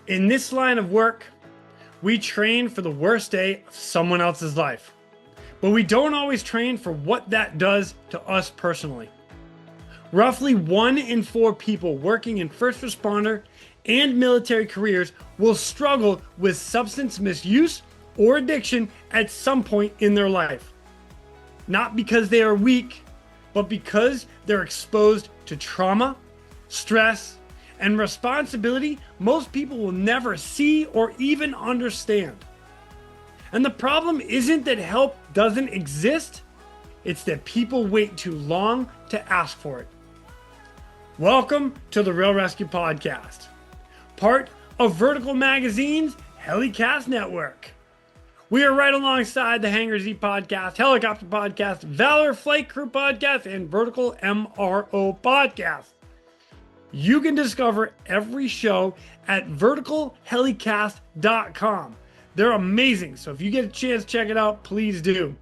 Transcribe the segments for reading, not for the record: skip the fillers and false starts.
In this line of work, we train for the worst day of someone else's life, but we don't always train for what that does to us personally. Roughly 1 in 4 people working in first responder and military careers will struggle with substance misuse or addiction at some point in their life. Not because they are weak, but because they're exposed to trauma, stress, and responsibility most people will never see or even understand. And the problem isn't that help doesn't exist, it's that people wait too long to ask for it. Welcome to the Real ResQ Podcast, part of Vertical Magazine's Helicast Network. We are right alongside the Hangar Z Podcast, Helicopter Podcast, Valor Flight Crew Podcast, and Vertical MRO Podcast. You can discover every show at verticalhelicast.com. They're amazing, so if you get a chance to check it out, please do.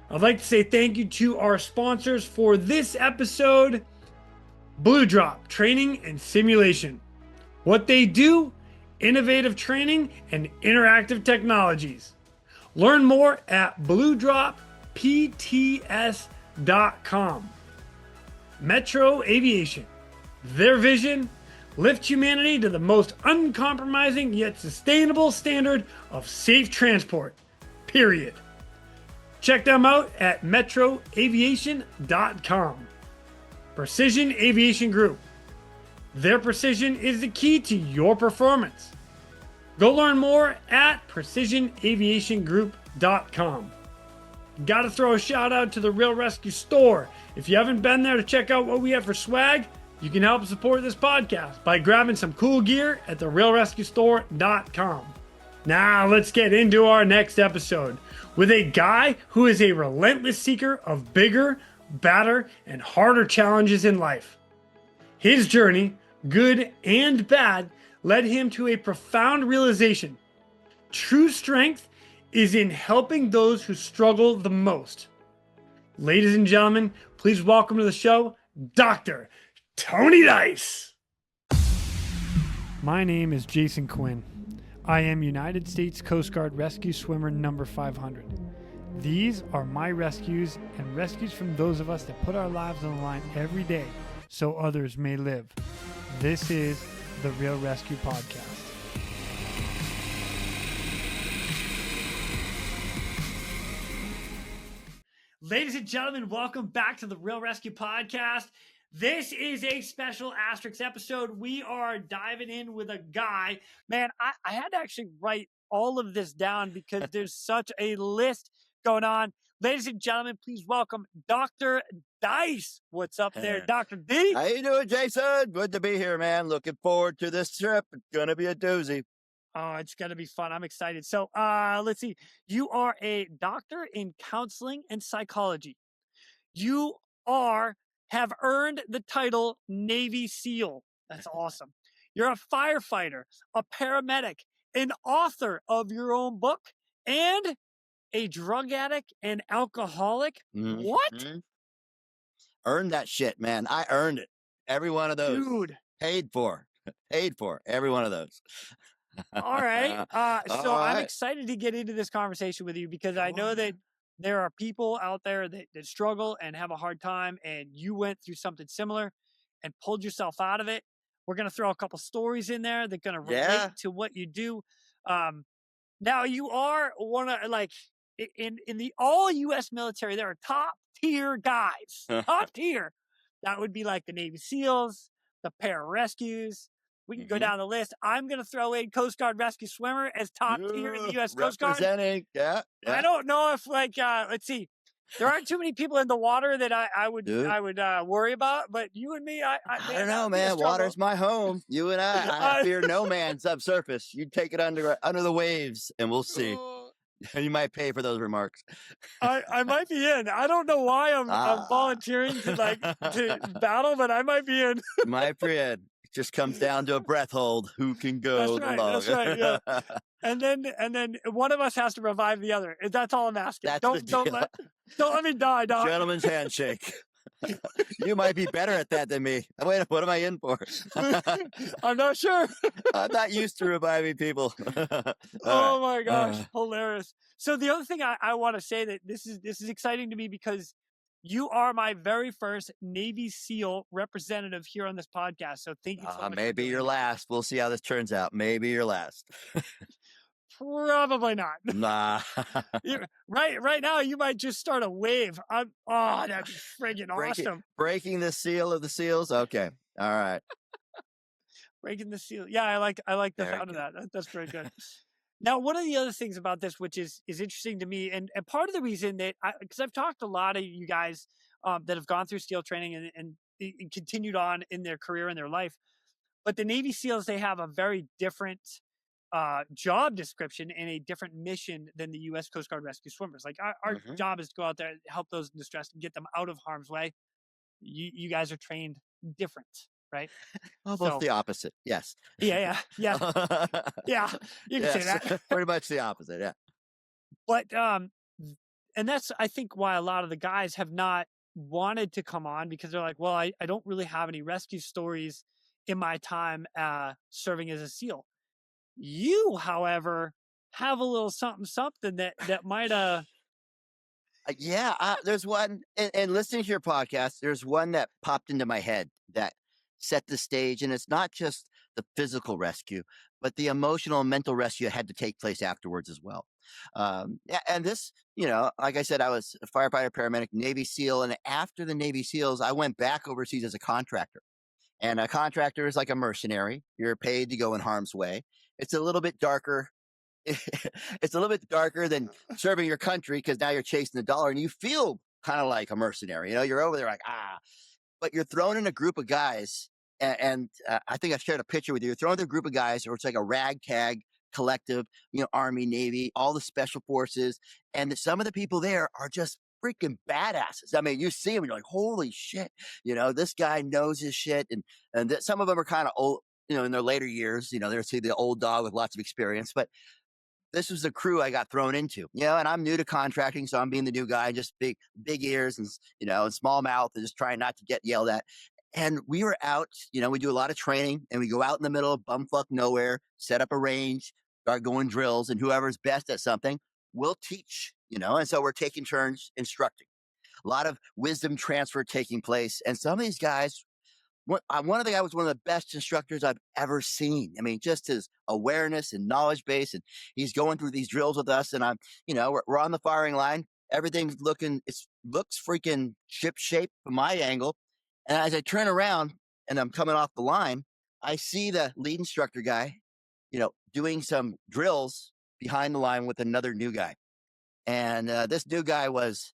I'd like to say thank you to our sponsors for this episode, Blue Drop Training and Simulation. What they do, innovative training and interactive technologies. Learn more at bluedroppts.com. Metro Aviation. Their vision, lift humanity to the most uncompromising yet sustainable standard of safe transport, period. Check them out at metroaviation.com. Precision Aviation Group. Their precision is the key to your performance. Go learn more at precisionaviationgroup.com. Got to throw a shout out to the Real ResQ store. If you haven't been there to check out what we have for swag, you can help support this podcast by grabbing some cool gear at therealresqstore.com. Now let's get into our next episode with a guy who is a relentless seeker of bigger, badder, and harder challenges in life. His journey, good and bad, led him to a profound realization. True strength is in helping those who struggle the most. Ladies and gentlemen, please welcome to the show, Dr. Tony Dice. My name is Jason Quinn. I am United States Coast Guard Rescue Swimmer number 500. These are my rescues and rescues from those of us that put our lives on the line every day so others may live. This is the Real ResQ Podcast. Ladies and gentlemen, welcome back to the Real ResQ Podcast. This is a special asterisk episode. We are diving in with a guy. Man, I had to actually write all of this down because there's such a list going on. Ladies and gentlemen, please welcome Dr. Dice. What's up there, Dr. D? How you doing, Jason? Good to be here, man. Looking forward to this trip. It's going to be a doozy. Oh, it's going to be fun. I'm excited. So let's see. You are a doctor in counseling and psychology. You have earned the title Navy SEAL. That's awesome. You're a firefighter, a paramedic, an author of your own book, and a drug addict and alcoholic. Mm-hmm. What? Earned that shit, man. I earned it. Every one of those. Dude. Paid for. Every one of those. All right. So All right. I'm excited to get into this conversation with you because I know that there are people out there that struggle and have a hard time, and you went through something similar and pulled yourself out of it. We're going to throw a couple stories in there that are going to relate to what you do. Now you are one of, like, in the all U.S. military, there are top tier guys, top tier. That would be like the Navy SEALs, the pararescues. We can go down the list. I'm going to throw in Coast Guard Rescue Swimmer as top tier in the U.S. Coast Guard. Representing, yeah. I don't know if, like, let's see. There aren't too many people in the water that I would worry about, but you and me, I don't know, man. Water's my home. You and I fear no man subsurface. You take it under the waves, and we'll see. You might pay for those remarks. I might be in. I don't know why I'm volunteering to battle, but I might be in. My friend. Just comes down to a breath hold. Who can go the longest? That's right. Yeah. And then one of us has to revive the other. That's all I'm asking. Don't let me die, Doc. Gentleman's handshake. You might be better at that than me. Wait, what am I in for? I'm not sure. I'm not used to reviving people. Oh my gosh, hilarious. So the other thing I want to say that this is exciting to me because you are my very first Navy SEAL representative here on this podcast. So thank you so much. Maybe you're last. We'll see how this turns out. Maybe you're last. Probably not. Nah. Right now, you might just start a wave. That'd be friggin' awesome. Breaking the seal of the seals. Okay. All right. Breaking the seal. Yeah, I like the sound of that. That's very good. Now, one of the other things about this, which is interesting to me, and part of the reason that because I've talked to a lot of you guys that have gone through SEAL training and continued on in their career and their life, but the Navy SEALs, they have a very different job description and a different mission than the U.S. Coast Guard rescue swimmers. Like our job is to go out there and help those in distress and get them out of harm's way. You guys are trained different, right? Almost the opposite. Yes. Yeah. Yeah. You can say that. Pretty much the opposite. Yeah. But and that's I think why a lot of the guys have not wanted to come on, because they're like, well, I don't really have any rescue stories in my time serving as a SEAL. You, however, have a little something that might there's one, and listening to your podcast, there's one that popped into my head that set the stage, and it's not just the physical rescue, but the emotional and mental rescue had to take place afterwards as well. And this, like I said, I was a firefighter, paramedic, Navy SEAL, and after the Navy SEALs, I went back overseas as a contractor. And a contractor is like a mercenary. You're paid to go in harm's way. It's a little bit darker. It's a little bit darker than serving your country, because now you're chasing the dollar and you feel kind of like a mercenary. You're over there like, but you're thrown in a group of guys. And I think I've shared a picture with you. You're thrown in a group of guys, or it's like a ragtag collective, Army, Navy, all the special forces. And some of the people there are just freaking badasses. I mean, you see them and you're like, holy shit, this guy knows his shit. And some of them are kind of old, in their later years, they're the old dog with lots of experience. But this was the crew I got thrown into, and I'm new to contracting. So I'm being the new guy, just big ears and, and small mouth, and just trying not to get yelled at. And we were out, we do a lot of training, and we go out in the middle of bumfuck nowhere, set up a range, start going drills, and whoever's best at something will teach, and so we're taking turns instructing. A lot of wisdom transfer taking place. And some of these guys, one of the guys was one of the best instructors I've ever seen. I mean, just his awareness and knowledge base, and he's going through these drills with us, and I'm, we're on the firing line. Everything's looks freaking ship shape from my angle. And as I turn around and I'm coming off the line, I see the lead instructor guy, doing some drills behind the line with another new guy. And this new guy was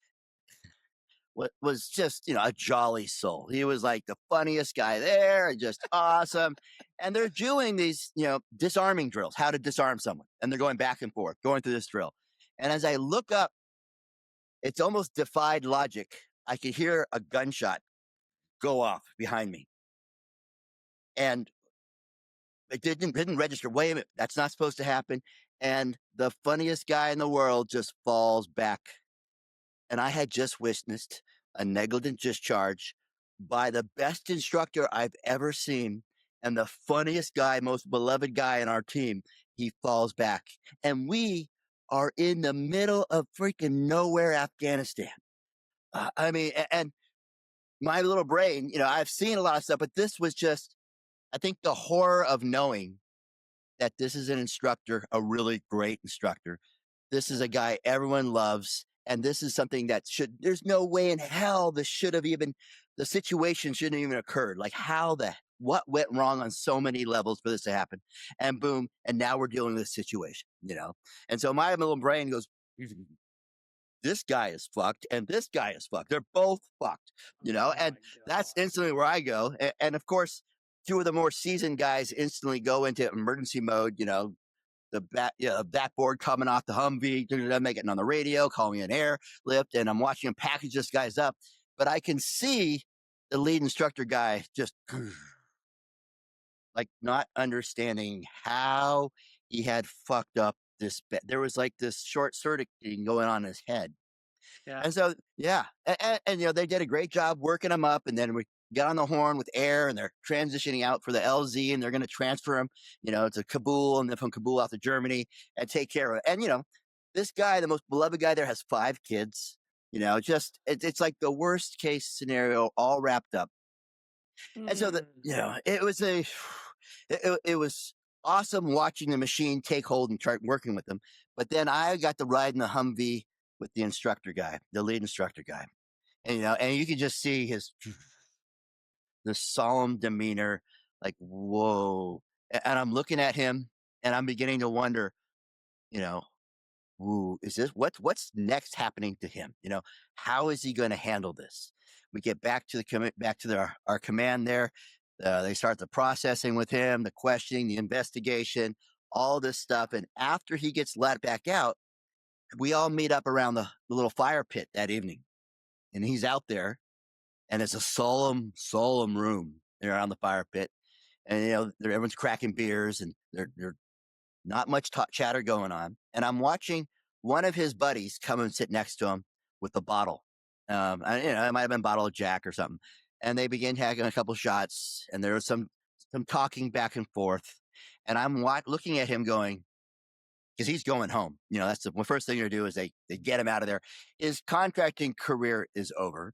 just, a jolly soul. He was like the funniest guy there, and just awesome. And they're doing these, disarming drills, how to disarm someone. And they're going back and forth, going through this drill. And as I look up, it's almost defied logic. I could hear a gunshot go off behind me. And it didn't register. Wait a minute, that's not supposed to happen. And the funniest guy in the world just falls back. And I had just witnessed a negligent discharge by the best instructor I've ever seen, and the funniest guy, most beloved guy in our team. He falls back. And we are in the middle of freaking nowhere, Afghanistan. And my little brain, I've seen a lot of stuff, but this was just, I think, the horror of knowing that this is an instructor, a really great instructor. This is a guy everyone loves. And this is something that there's no way in hell the situation shouldn't have even occurred. Like what went wrong on so many levels for this to happen? And boom. And now we're dealing with this situation, And so my little brain goes, this guy is fucked and this guy is fucked. They're both fucked, and that's instantly where I go. And of course, two of the more seasoned guys instantly go into emergency mode, the backboard coming off the Humvee, they're making it on the radio, calling an airlift, and I'm watching him package this guy's up. But I can see the lead instructor guy just like not understanding how he had fucked up this. There was like this short circuiting going on in his head. Yeah. And so, yeah. And they did a great job working him up. And then we got on the horn with air and they're transitioning out for the LZ and they're going to transfer him, to Kabul and then from Kabul out to Germany and take care of it. And, this guy, the most beloved guy there, has 5 kids. It's like the worst case scenario all wrapped up. And so it was it was awesome watching the machine take hold and start working with them. But then I got to ride in the Humvee with the instructor guy, the lead instructor guy. And you could just see the solemn demeanor, like, whoa. And I'm looking at him and I'm beginning to wonder, you know, ooh, is this what's next happening to him? How is he going to handle this? We get back to our command there. They start the processing with him, the questioning, the investigation, all this stuff. And after he gets let back out, we all meet up around the little fire pit that evening. And he's out there, and it's a solemn, solemn room around the fire pit. And everyone's cracking beers, and they're not much chatter going on. And I'm watching one of his buddies come and sit next to him with a bottle. It might have been a bottle of Jack or something. And they begin taking a couple shots, and there was some talking back and forth. And I'm looking at him going, because he's going home. That's the first thing they do is they get him out of there. His contracting career is over.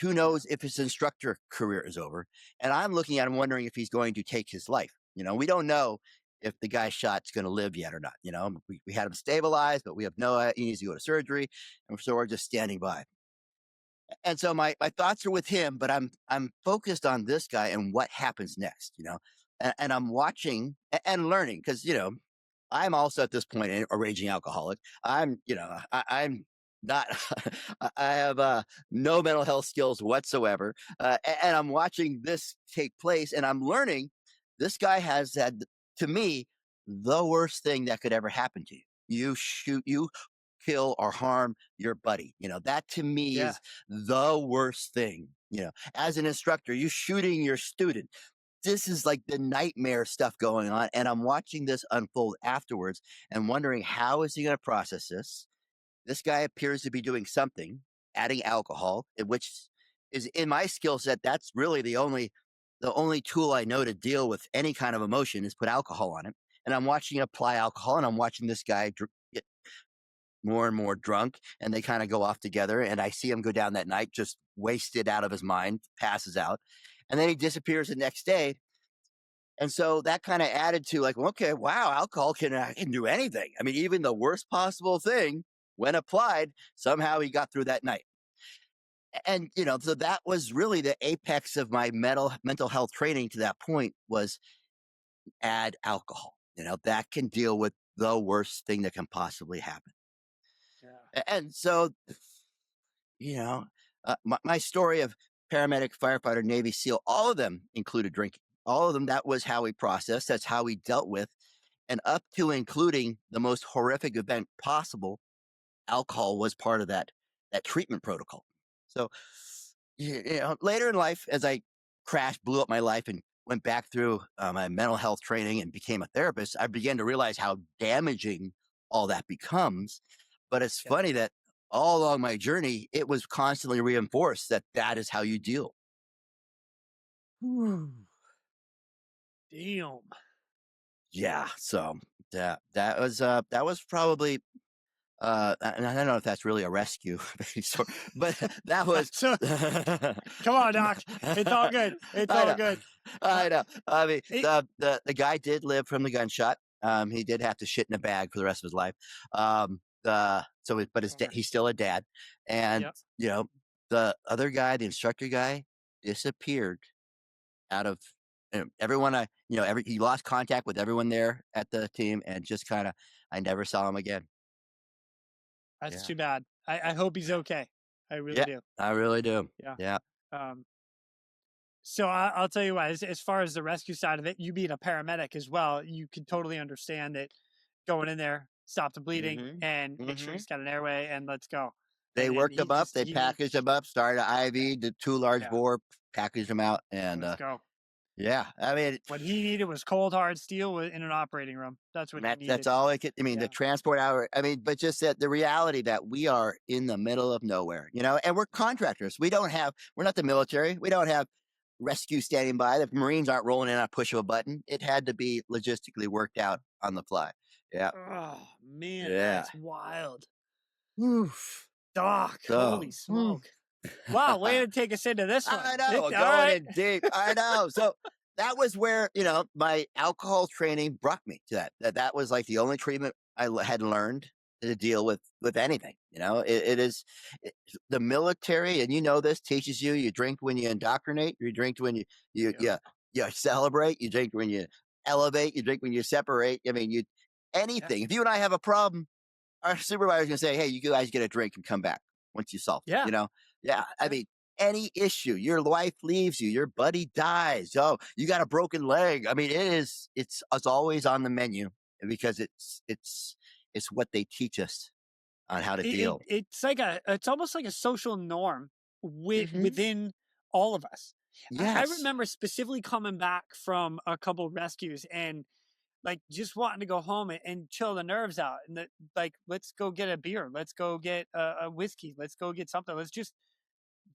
Who knows if his instructor career is over. And I'm looking at him wondering if he's going to take his life. We don't know if the guy shot's going to live yet or not. We had him stabilized, but we have he needs to go to surgery. And so we're just standing by. And so my thoughts are with him, but I'm focused on this guy and what happens next, and I'm watching and learning because, I'm also at this point a raging alcoholic. I'm not, I have no mental health skills whatsoever. And I'm watching this take place and I'm learning this guy has had, to me, the worst thing that could ever happen to you. You kill or harm your buddy. That to me is the worst thing. As an instructor, you shooting your student. This is like the nightmare stuff going on. And I'm watching this unfold afterwards and wondering, how is he going to process this? This guy appears to be doing something, adding alcohol, which is in my skill set. That's really the only tool I know to deal with any kind of emotion is put alcohol on it. And I'm watching him apply alcohol and I'm watching this guy get more and more drunk and they kind of go off together. And I see him go down that night, just wasted out of his mind, passes out. And then he disappears the next day. And so that kind of added to like, okay, wow, alcohol can do anything. I mean, even the worst possible thing, when applied, somehow he got through that night. And, so that was really the apex of my mental health training to that point was add alcohol. That can deal with the worst thing that can possibly happen. Yeah. And so, my story of paramedic, firefighter, Navy SEAL, all of them included drinking. All of them, that was how we processed. That's how we dealt with. And up to including the most horrific event possible, alcohol was part of that treatment protocol. So, later in life, as I crashed, blew up my life and went back through my mental health training and became a therapist, I began to realize how damaging all that becomes. But it's funny that all along my journey, it was constantly reinforced that is how you deal. Damn. Yeah. So that was probably and I don't know if that's really a rescue, but that was. Come on, Doc. It's all good. It's all good. I know. I mean, the guy did live from the gunshot. He did have to shit in a bag for the rest of his life. He's still a dad. And the other guy, the instructor guy, disappeared out of everyone. He lost contact with everyone there at the team, and just kind of, I never saw him again. That's too bad. I hope he's okay. I really do. I really do. Yeah. So I'll tell you what, as far as the rescue side of it, you being a paramedic as well, you can totally understand that going in there, stop the bleeding and make sure he's got an airway and let's go. They worked him up. They packaged him up, started IV, did 2 large bore, packaged him out, and let's go. Yeah. I mean, What he needed was cold hard steel in an operating room. That's what he needed. that's all I could. I mean, the transport hour. I mean, but just that the reality that we are in the middle of nowhere, and we're contractors. We're not the military. We don't have rescue standing by. The Marines aren't rolling in on a push of a button. It had to be logistically worked out on the fly. Yeah. Oh man, Yeah. that's wild. Oof. Doc, So, holy smoke. Wow, way to take us into this one. I know, going in deep. I know. So that was where, my alcohol training brought me to that. That was like the only treatment I had learned to deal with anything. It is the military, and this teaches you drink when you indoctrinate, you drink when you celebrate, you drink when you elevate, you drink when you separate. I mean, anything. Yeah. If you and I have a problem, our supervisor's gonna say, "Hey, you guys get a drink and come back once you solve it." Yeah. Yeah. I mean, any issue, your wife leaves you, your buddy dies, oh, you got a broken leg. I mean, it's always on the menu because it's what they teach us on how to deal. It's almost like a social norm within all of us. Yes. I remember specifically coming back from a couple of rescues and like just wanting to go home and chill the nerves out, and let's go get a beer, let's go get a whiskey, let's go get something, let's just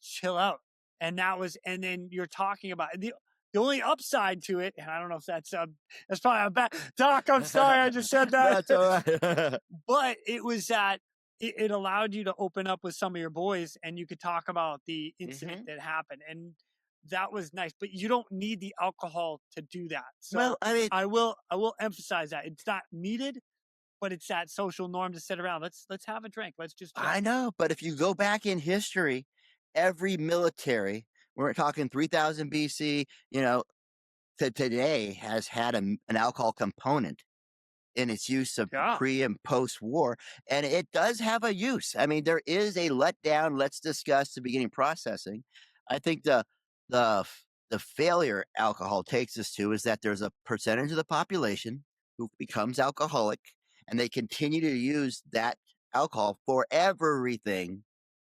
chill out. And then you're talking about the only upside to it, and I don't know if that's probably a bad Doc. I'm sorry, I just said that. That's all right. But it was that it allowed you to open up with some of your boys, and you could talk about the incident that happened, and that was nice. But you don't need the alcohol to do that. So Well, I mean, I will emphasize that it's not needed, but it's that social norm to sit around. Let's have a drink. Let's just drink. I know, but if you go back in history, every military, we're talking 3000 BC, to today has had an alcohol component in its use of pre and post war. And it does have a use. I mean, there is a letdown. Let's discuss the beginning processing. I think the failure alcohol takes us to is that there's a percentage of the population who becomes alcoholic, and they continue to use that alcohol for everything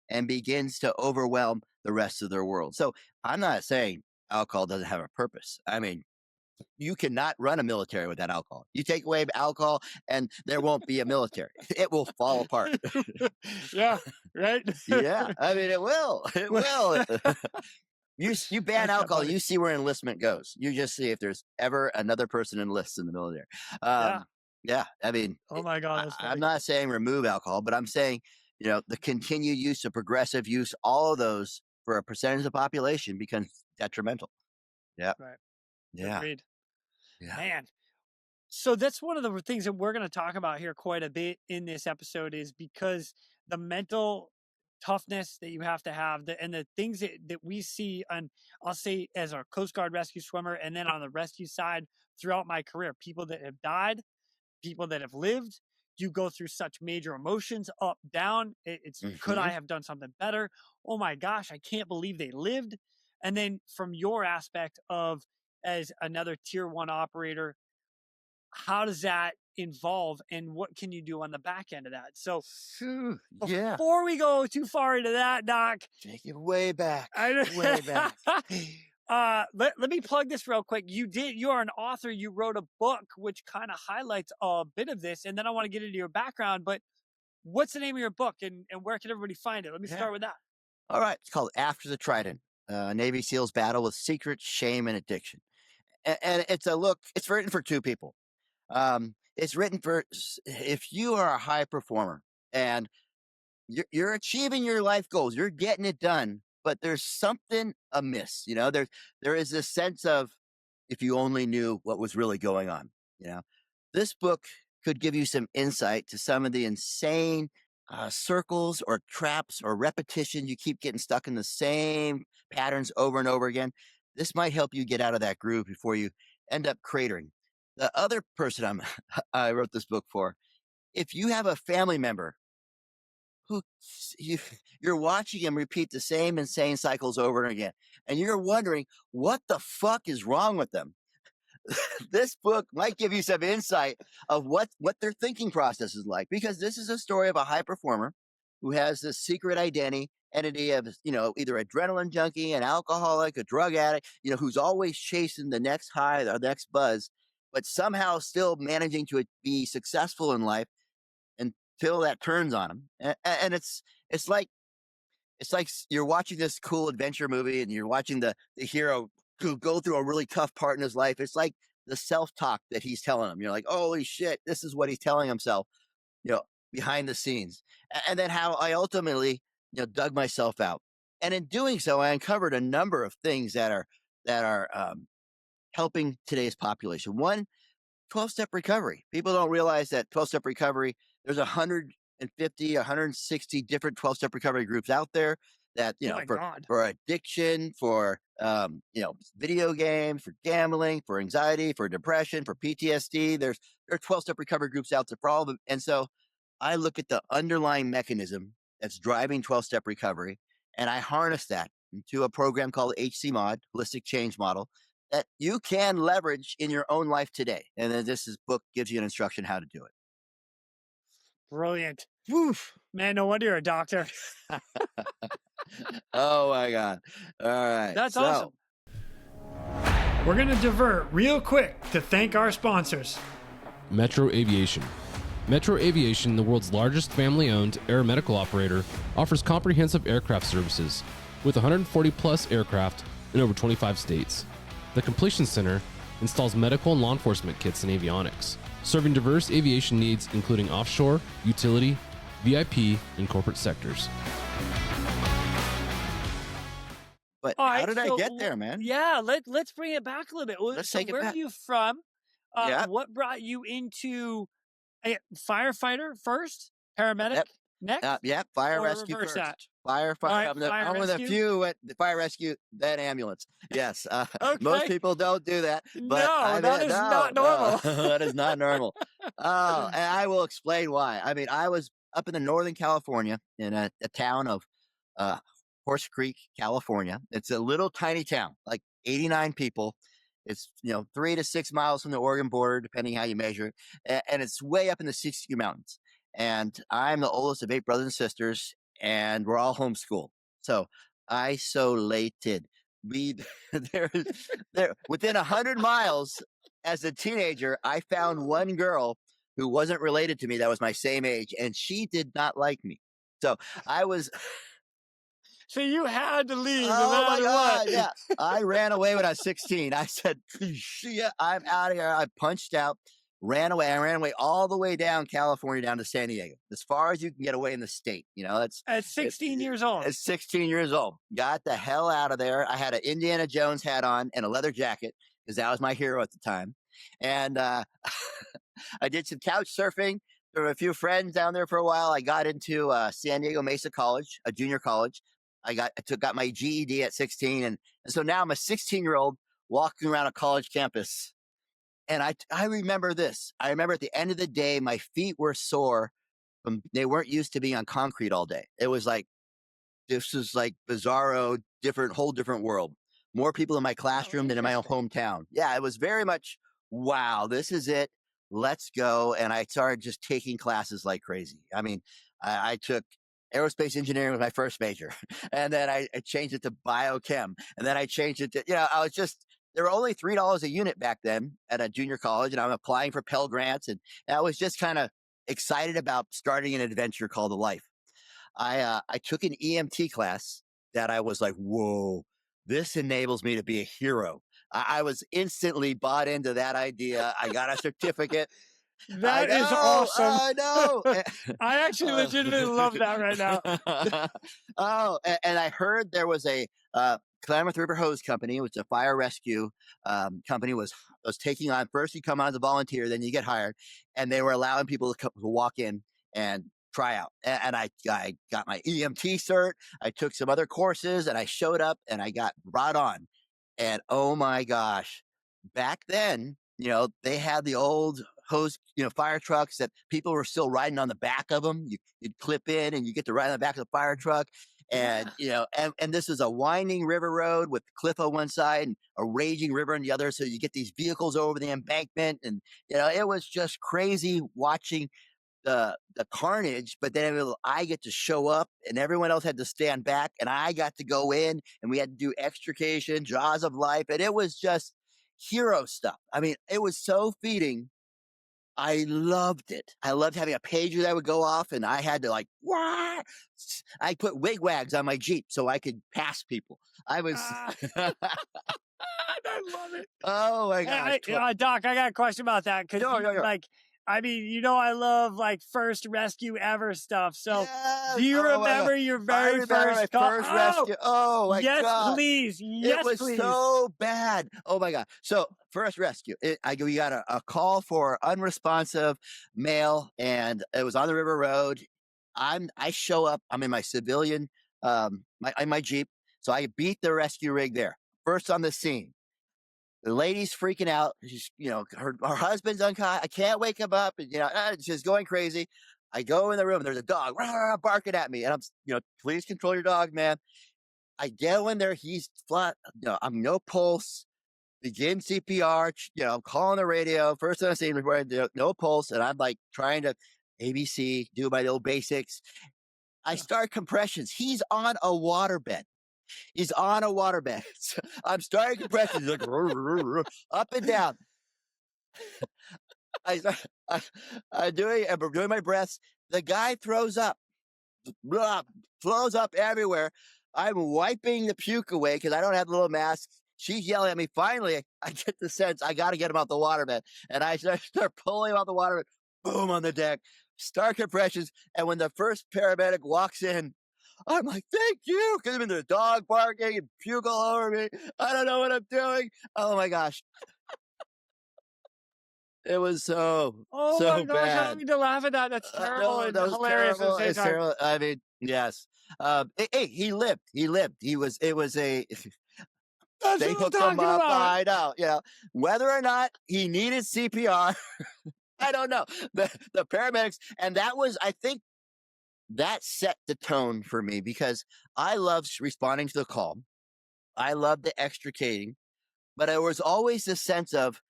and begins to overwhelm the rest of their world. So I'm not saying alcohol doesn't have a purpose. I mean, you cannot run a military without alcohol. You take away alcohol and there won't be a military. It will fall apart. Yeah, right? Yeah, I mean, it will. It will. You ban alcohol, you see where enlistment goes. You just see if there's ever another person enlists in the military. Yeah, I mean, oh my God, I'm not saying remove alcohol, but I'm saying, the continued use of progressive use, all of those for a percentage of the population becomes detrimental. Yeah. Right. Yeah. Agreed. Yeah. Man. So that's one of the things that we're going to talk about here quite a bit in this episode, is because the mental toughness that you have to have, and the things that we see on, I'll say, as a Coast Guard rescue swimmer, and then on the rescue side throughout my career, people that have died, people that have lived, you go through such major emotions, up, down. It's could I have done something better? Oh my gosh, I can't believe they lived. And then from your aspect of as another tier 1 operator, how does that involve, and what can you do on the back end of that? So before we go too far into that, Doc, take it way back. Way back. Let me plug this real quick. You are an author. You wrote a book which kind of highlights a bit of this, and then I want to get into your background. But what's the name of your book, and where can everybody find it? Let me start with that. All right. It's called After the Trident, Navy SEALs Battle with Secret, Shame, and Addiction. And it's it's written for two people. It's written for, if you are a high performer and you're achieving your life goals, you're getting it done, but there's something amiss. There is this sense of, if you only knew what was really going on. This book could give you some insight to some of the insane circles or traps or repetition. You keep getting stuck in the same patterns over and over again. This might help you get out of that groove before you end up cratering. The other person I wrote this book for, if you have a family member who you're watching him repeat the same insane cycles over and again, and you're wondering what the fuck is wrong with them, this book might give you some insight of what their thinking process is like, because this is a story of a high performer who has this secret identity entity of, either adrenaline junkie, an alcoholic, a drug addict, who's always chasing the next high, the next buzz, but somehow still managing to be successful in life until that turns on him. And it's like you're watching this cool adventure movie and you're watching the hero go through a really tough part in his life. It's like the self-talk that he's telling him. You're like, holy shit, this is what he's telling himself, behind the scenes. And then how I ultimately, dug myself out. And in doing so, I uncovered a number of things that are helping today's population. One, 12-step recovery. People don't realize that 12-step recovery, there's 150, 160 different 12-step recovery groups out there that, for addiction, for, video games, for gambling, for anxiety, for depression, for PTSD. There are 12-step recovery groups out there for all of them. And so I look at the underlying mechanism that's driving 12-step recovery, and I harness that into a program called HC Mod, Holistic Change Model, that you can leverage in your own life today. And then this book gives you an instruction how to do it. Brilliant. Woof. Man, no wonder you're a doctor. Oh my God. All right. That's awesome. We're going to divert real quick to thank our sponsors. Metro Aviation. Metro Aviation, the world's largest family-owned aeromedical operator, offers comprehensive aircraft services with 140-plus aircraft in over 25 states. The Completion Center installs medical and law enforcement kits and avionics, serving diverse aviation needs including offshore, utility, VIP, and corporate sectors. But how did I get there, man? Yeah, let's bring it back a little bit. Let's take it back. Where are you from? What brought you into a firefighter first? Paramedic next? Fire rescue first. Firefighter. I'm with a few at the fire rescue, then ambulance. Yes. Okay. Most people don't do that. But that is not normal. That is not normal. And I will explain why. I mean, I was up in the Northern California in a town of Horse Creek, California. It's a little tiny town, like 89 people. It's 3 to 6 miles from the Oregon border, depending how you measure it, and it's way up in the Siskiyou Mountains. And I'm the oldest of 8 brothers and sisters, and we're all homeschooled. So isolated. There within 100 miles. As a teenager, I found one girl who wasn't related to me that was my same age, and she did not like me. So I was. So you had to leave. Oh my God! Yeah, I ran away when I was 16. I said, "Shit, I'm out of here." I punched out, ran away. I ran away all the way down California, down to San Diego, as far as you can get away in the state. That's at 16 years old. At 16 years old, got the hell out of there. I had an Indiana Jones hat on and a leather jacket because that was my hero at the time. And I did some couch surfing. There were a few friends down there for a while. I got into San Diego Mesa College, a junior college. I got my GED at 16. And so now I'm a 16-year-old walking around a college campus. And I remember this. I remember at the end of the day, my feet were sore. They weren't used to being on concrete all day. It was like, this was like bizarro, whole different world. More people in my classroom than in my own hometown. Yeah, it was very much, wow, this is it. Let's go. And I started just taking classes like crazy. I mean, I took aerospace engineering was my first major. And then I changed it to biochem. And then I changed it to, there were only $3 a unit back then at a junior college. And I'm applying for Pell Grants. And I was just kind of excited about starting an adventure called a life. I took an EMT class that I was like, whoa, this enables me to be a hero. I was instantly bought into that idea. I got a certificate. That is awesome. I know. I actually legitimately love that right now. And I heard there was a Klamath River Hose Company, which is a fire rescue company, was taking on, first you come on as a volunteer, then you get hired, and they were allowing people to walk in and try out. And I got my EMT cert. I took some other courses, and I showed up, and I got brought on. And oh my gosh, back then, they had the old hose, fire trucks that people were still riding on the back of them. You'd clip in and you get to ride on the back of the fire truck. And, and this is a winding river road with the cliff on one side and a raging river on the other. So you get these vehicles over the embankment. And, it was just crazy watching the carnage, but then I get to show up and everyone else had to stand back and I got to go in and we had to do extrication, jaws of life. And it was just hero stuff. I mean, it was so feeding. I loved it. I loved having a pager that would go off and I had to like, what? I put wigwags on my Jeep so I could pass people. I was. I love it. Oh my gosh. Doc, I got a question about that. Cause Yo. like, I mean, I love like first rescue ever stuff. So yes. do you remember your very first call? First rescue? Oh my yes, God. Please. Yes, it was please. so bad. Oh my God. So first rescue, we got a call for unresponsive male and it was on the River Road. I show up, I'm in my civilian, my Jeep. So I beat the rescue rig there. First on the scene. The lady's freaking out. She's, her husband's unconscious. I can't wake him up. And, she's going crazy. I go in the room. There's a dog barking at me. And I'm, please control your dog, man. I get in there. He's flat. I'm no pulse. Begin CPR. I'm calling the radio. First on the scene, no pulse. And I'm like trying to ABC, do my little basics. I start compressions. He's on a waterbed. He's on a waterbed. So I'm starting compressions. He's like up and down. I'm doing my breaths. The guy throws up. Flows up everywhere. I'm wiping the puke away because I don't have the little mask. She's yelling at me. Finally, I get the sense I got to get him out the waterbed. And I start pulling him out the waterbed. Boom, on the deck. Start compressions. And when the first paramedic walks in, I'm like, thank you. Because I'm in the dog barking and puke all over me. I don't know what I'm doing. Oh my gosh. It was so my gosh, bad. I don't need to laugh at that. That's terrible and hilarious. Terrible. It's terrible. I mean, yes. Hey, he lived. It was a That's they what hooked I'm him talking up. about. I know. Whether or not he needed CPR, I don't know. The paramedics, and that was, I think, that set the tone for me because I loved responding to the call. I loved the extricating, but there was always this sense of,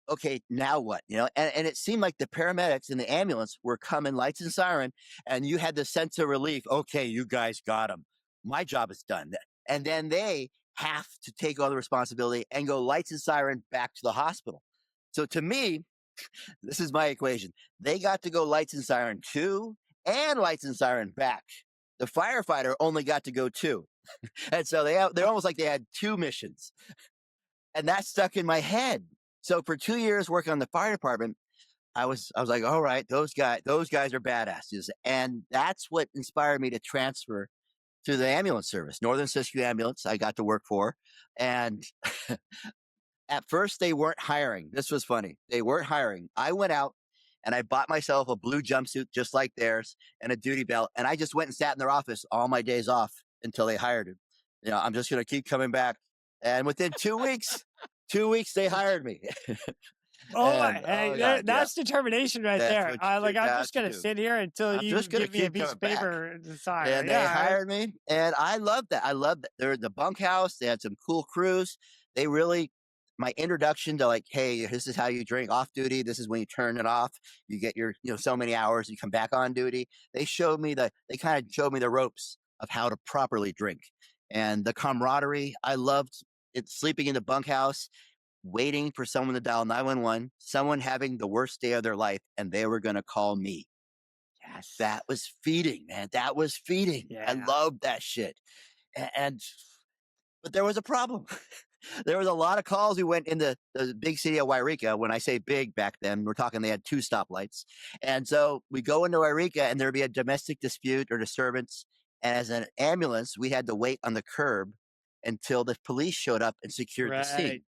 okay, now what? And it seemed like the paramedics in the ambulance were coming lights and siren, and you had the sense of relief. Okay, you guys got him. My job is done. And then they have to take all the responsibility and go lights and siren back to the hospital. So to me, this is my equation. They got to go lights and siren too, and lights and siren back. The firefighter only got to go 2. And so they're almost like they had 2 missions. And that stuck in my head. So for 2 years working on the fire department, I was like, all right, those guys are badasses. And that's what inspired me to transfer to the ambulance service, Northern Rescue Ambulance I got to work for. And at first they weren't hiring. This was funny. They weren't hiring. I went out and I bought myself a blue jumpsuit just like theirs and a duty belt. And I just went and sat in their office all my days off until they hired him. I'm just going to keep coming back. And within 2 weeks, they hired me. That's determination right there. I'm just going to sit here until you give me a piece of paper and decide. And they hired me. And I love that. They're in the bunkhouse. They had some cool crews. They really, my introduction to like, hey, this is how you drink off duty. This is when you turn it off. You get your, so many hours. You come back on duty. They kind of showed me the ropes of how to properly drink. And the camaraderie, I loved it, sleeping in the bunkhouse, waiting for someone to dial 911, someone having the worst day of their life, and they were going to call me. Yes. That was feeding, man. That was feeding. Yeah. I loved that shit. But there was a problem. There was a lot of calls. We went into the big city of Wairika. When I say big back then, we're talking they had 2 stoplights. And so we go into Wairika and there'd be a domestic dispute or disturbance. And as an ambulance, we had to wait on the curb until the police showed up and secured the scene.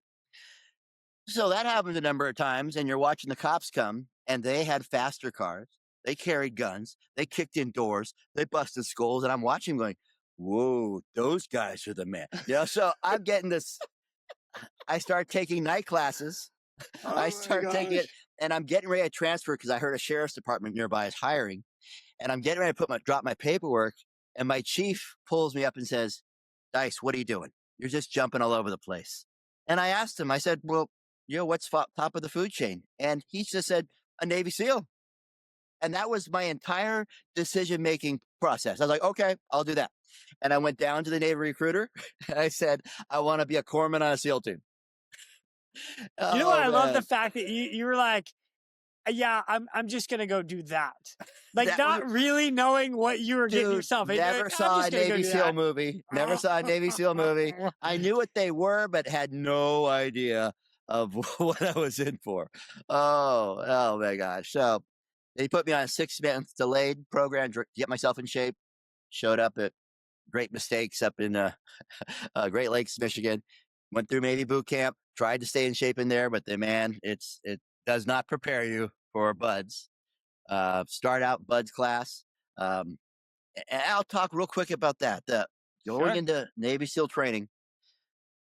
So that happened a number of times. And you're watching the cops come and they had faster cars. They carried guns. They kicked in doors. They busted skulls. And I'm watching going, whoa, those guys are the man. So I'm getting this. I start taking night classes. I start taking it, and I'm getting ready to transfer because I heard a sheriff's department nearby is hiring, and I'm getting ready to drop my paperwork, and my chief pulls me up and says, "Dice, what are you doing? You're just jumping all over the place." And I asked him, I said, "Well, what's top of the food chain?" And he just said, "A Navy SEAL." And that was my entire decision-making process. I was like, okay, I'll do that. And I went down to the Navy recruiter. And I said, I want to be a corpsman on a SEAL team. You know what? I love the man. fact that you were like, yeah, I'm just gonna go do that. Like That not was- really knowing what you were getting Dude, yourself into. never I'm saw just a gonna go Navy do SEAL that. movie. Never saw a Navy SEAL movie. I knew what they were, but had no idea of what I was in for. Oh my gosh. So they put me on a 6-month delayed program to get myself in shape. Showed up at Great Mistakes up in Great Lakes, Michigan. Went through Navy boot camp. Tried to stay in shape in there, but it does not prepare you for buds. Start out buds class. And I'll talk real quick about that. Going Sure. into Navy SEAL training,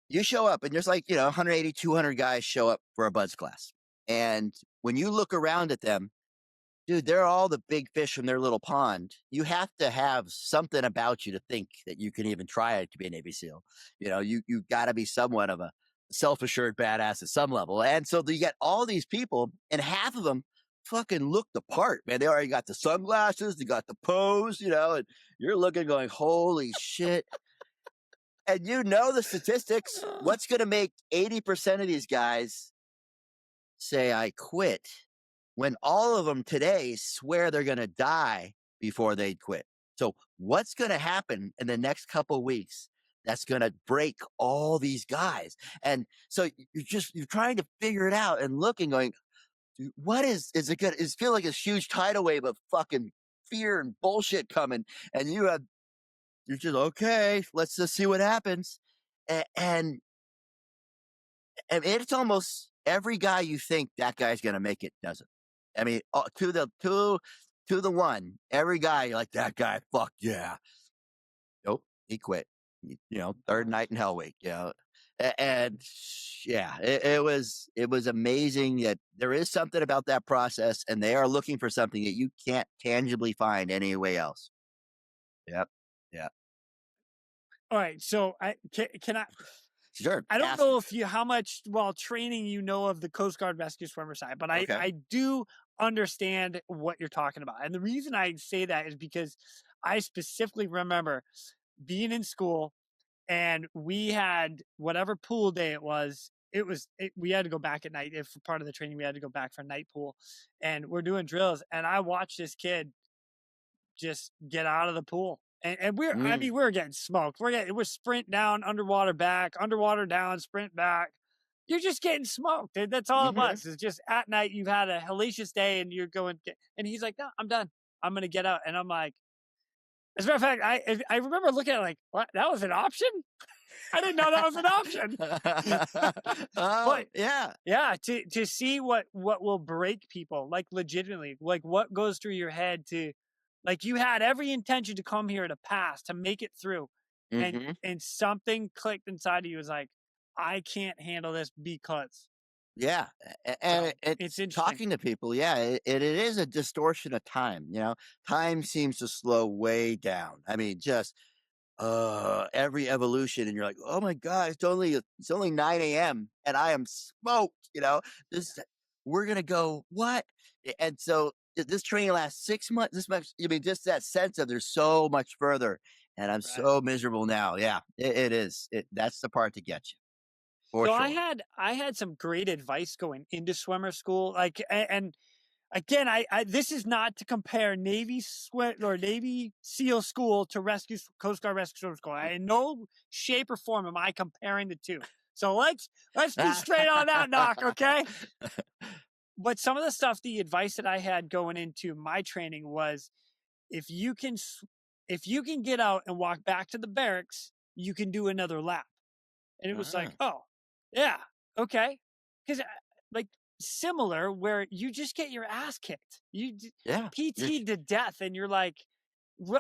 you show up and there's 180, 200 guys show up for a buds class. And when you look around at them, dude, they're all the big fish from their little pond. You have to have something about you to think that you can even try to be a Navy SEAL. You got to be somewhat of a self-assured badass at some level. And so you get all these people, and half of them fucking look the part, man. They already got the sunglasses, they got the pose, and you're looking going, holy shit. And the statistics. What's going to make 80% of these guys say, I quit, when all of them today swear they're going to die before they quit? So what's going to happen in the next couple of weeks that's going to break all these guys? And so you're trying to figure it out and looking, going, dude, what is it good? It feels like a huge tidal wave of fucking fear and bullshit coming. And you're just, okay, let's just see what happens. And it's almost every guy you think that guy's going to make it doesn't. I mean, to the one, every guy, you're like, that guy, fuck yeah. Nope, he quit. Third night in Hell Week. And yeah, it was amazing that there is something about that process, and they are looking for something that you can't tangibly find anywhere else. Yep. Yeah. All right. So can I? Sure. I don't ask. know how much training of the Coast Guard rescue swimmer side, but Okay. I do understand what you're talking about. And the reason I say that is because I specifically remember being in school, and we had whatever pool day it was. We had to go back at night. If part of the training, we had to go back for night pool, and we're doing drills. And I watched this kid just get out of the pool. And we're getting smoked. We're sprint down, underwater back, underwater down, sprint back. You're just getting smoked. That's all it was. It's just at night, you've had a hellacious day and you're going, and he's like, no, I'm done. I'm going to get out. And I'm like, as a matter of fact, I remember looking at it like, what? That was an option? I didn't know that was an option. But yeah. Yeah. To see what will break people, like legitimately, like what goes through your head like you had every intention to come here to pass, to make it through. And something clicked inside of you. Was like, I can't handle this because. Yeah. And it's interesting. Talking to people. Yeah. It is a distortion of time. Time seems to slow way down. I mean, just every evolution. And you're like, oh my God, it's only 9 a.m. and I am smoked. We're going to go, what? And so this training lasts 6 months. This much, just that sense of there's so much further, and I'm so miserable now. Yeah, it is. That's the part to get you. For so sure. I had some great advice going into swimmer school. And again, I this is not to compare Navy SEAL school to Coast Guard rescue school. In no shape or form am I comparing the two. So let's be straight on that knock, okay? But some of the advice that I had going into my training was, if you can get out and walk back to the barracks, you can do another lap. And it was like, oh, yeah, okay. Because similar, where you just get your ass kicked. PT to death, and you're like,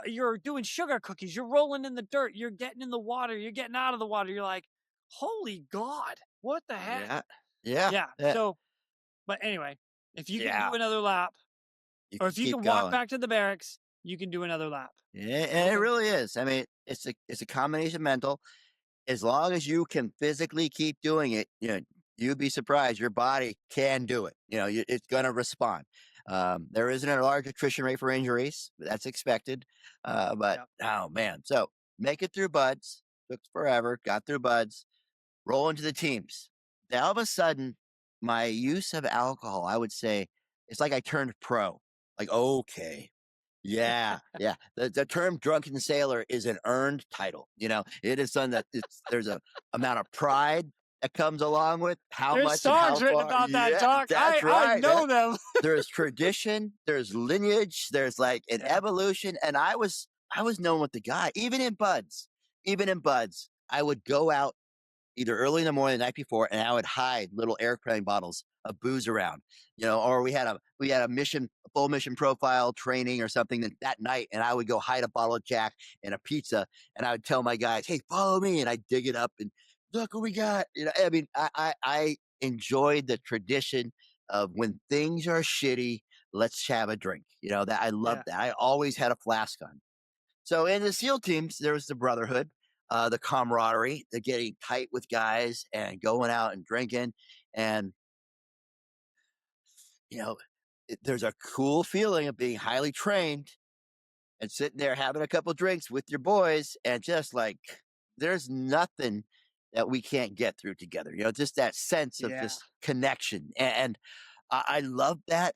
you're doing sugar cookies, you're rolling in the dirt, you're getting in the water, you're getting out of the water. You're like, holy God, what the heck? Yeah. So, but anyway, if you can do another lap, or if you can walk back to the barracks, you can do another lap. Yeah, and it really is. I mean, it's a combination mental. As long as you can physically keep doing it, you'd be surprised. Your body can do it. It's going to respond. There isn't a large attrition rate for injuries. That's expected. But oh man, so make it through buds. Took forever. Got through buds. Roll into the teams. Now all of a sudden, my use of alcohol, I would say, it's like I turned pro. Like, okay, yeah, yeah. The term drunken sailor is an earned title. It is something that there's a amount of pride that comes along with how There's much and how songs written far. about that, Yeah, Doc. that's I right, know man. them. There's tradition, there's lineage, there's like an evolution, and I was known with the guy. Even in buds, I would go out either early in the morning, the night before, and I would hide little airplane bottles of booze around, or we had a full mission profile training or something that night, and I would go hide a bottle of Jack and a pizza, and I would tell my guys, "Hey, follow me," and I'd dig it up and look what we got. I mean, I enjoyed the tradition of when things are shitty, let's have a drink. That I love that. I always had a flask on. So in the SEAL teams, there was the brotherhood, the camaraderie, the getting tight with guys and going out and drinking. And, there's a cool feeling of being highly trained and sitting there having a couple drinks with your boys and just like, there's nothing that we can't get through together. Just that sense of just connection. And I love that.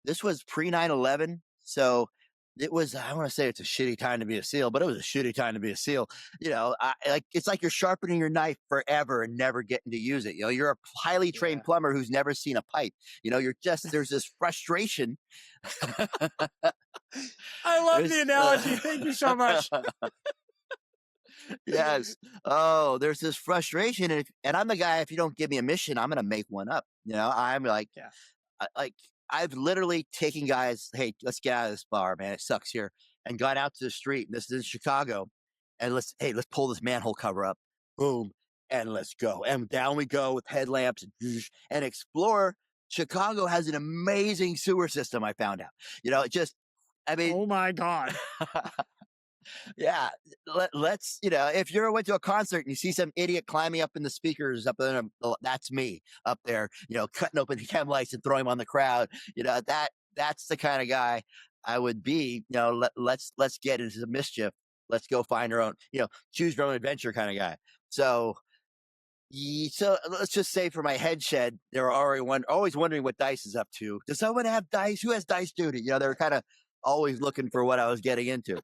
This was pre 9/11. So it was, I want to say it's a shitty time to be a SEAL, but it was a shitty time to be a SEAL. It's like you're sharpening your knife forever and never getting to use it. You're a highly trained plumber who's never seen a pipe. There's this frustration. I love the analogy. Thank you so much. Yes. Oh, there's this frustration. And I'm the guy, if you don't give me a mission, I'm going to make one up. I'm like, I've literally taken guys, hey, let's get out of this bar, man. It sucks here. And gone out to the street. And this is Chicago. And let's pull this manhole cover up. Boom. And let's go. And down we go with headlamps and explore. Chicago has an amazing sewer system, I found out. Oh my God. Yeah, let's, if you ever went to a concert and you see some idiot climbing up in the speakers up there, that's me up there, cutting open the chem lights and throwing them on the crowd. That's the kind of guy I would be. Let's get into the mischief. Let's go find our own, choose your own adventure kind of guy. So let's just say for my head shed, they were always wondering what Dice is up to. Does someone have Dice? Who has Dice duty? They were kind of always looking for what I was getting into.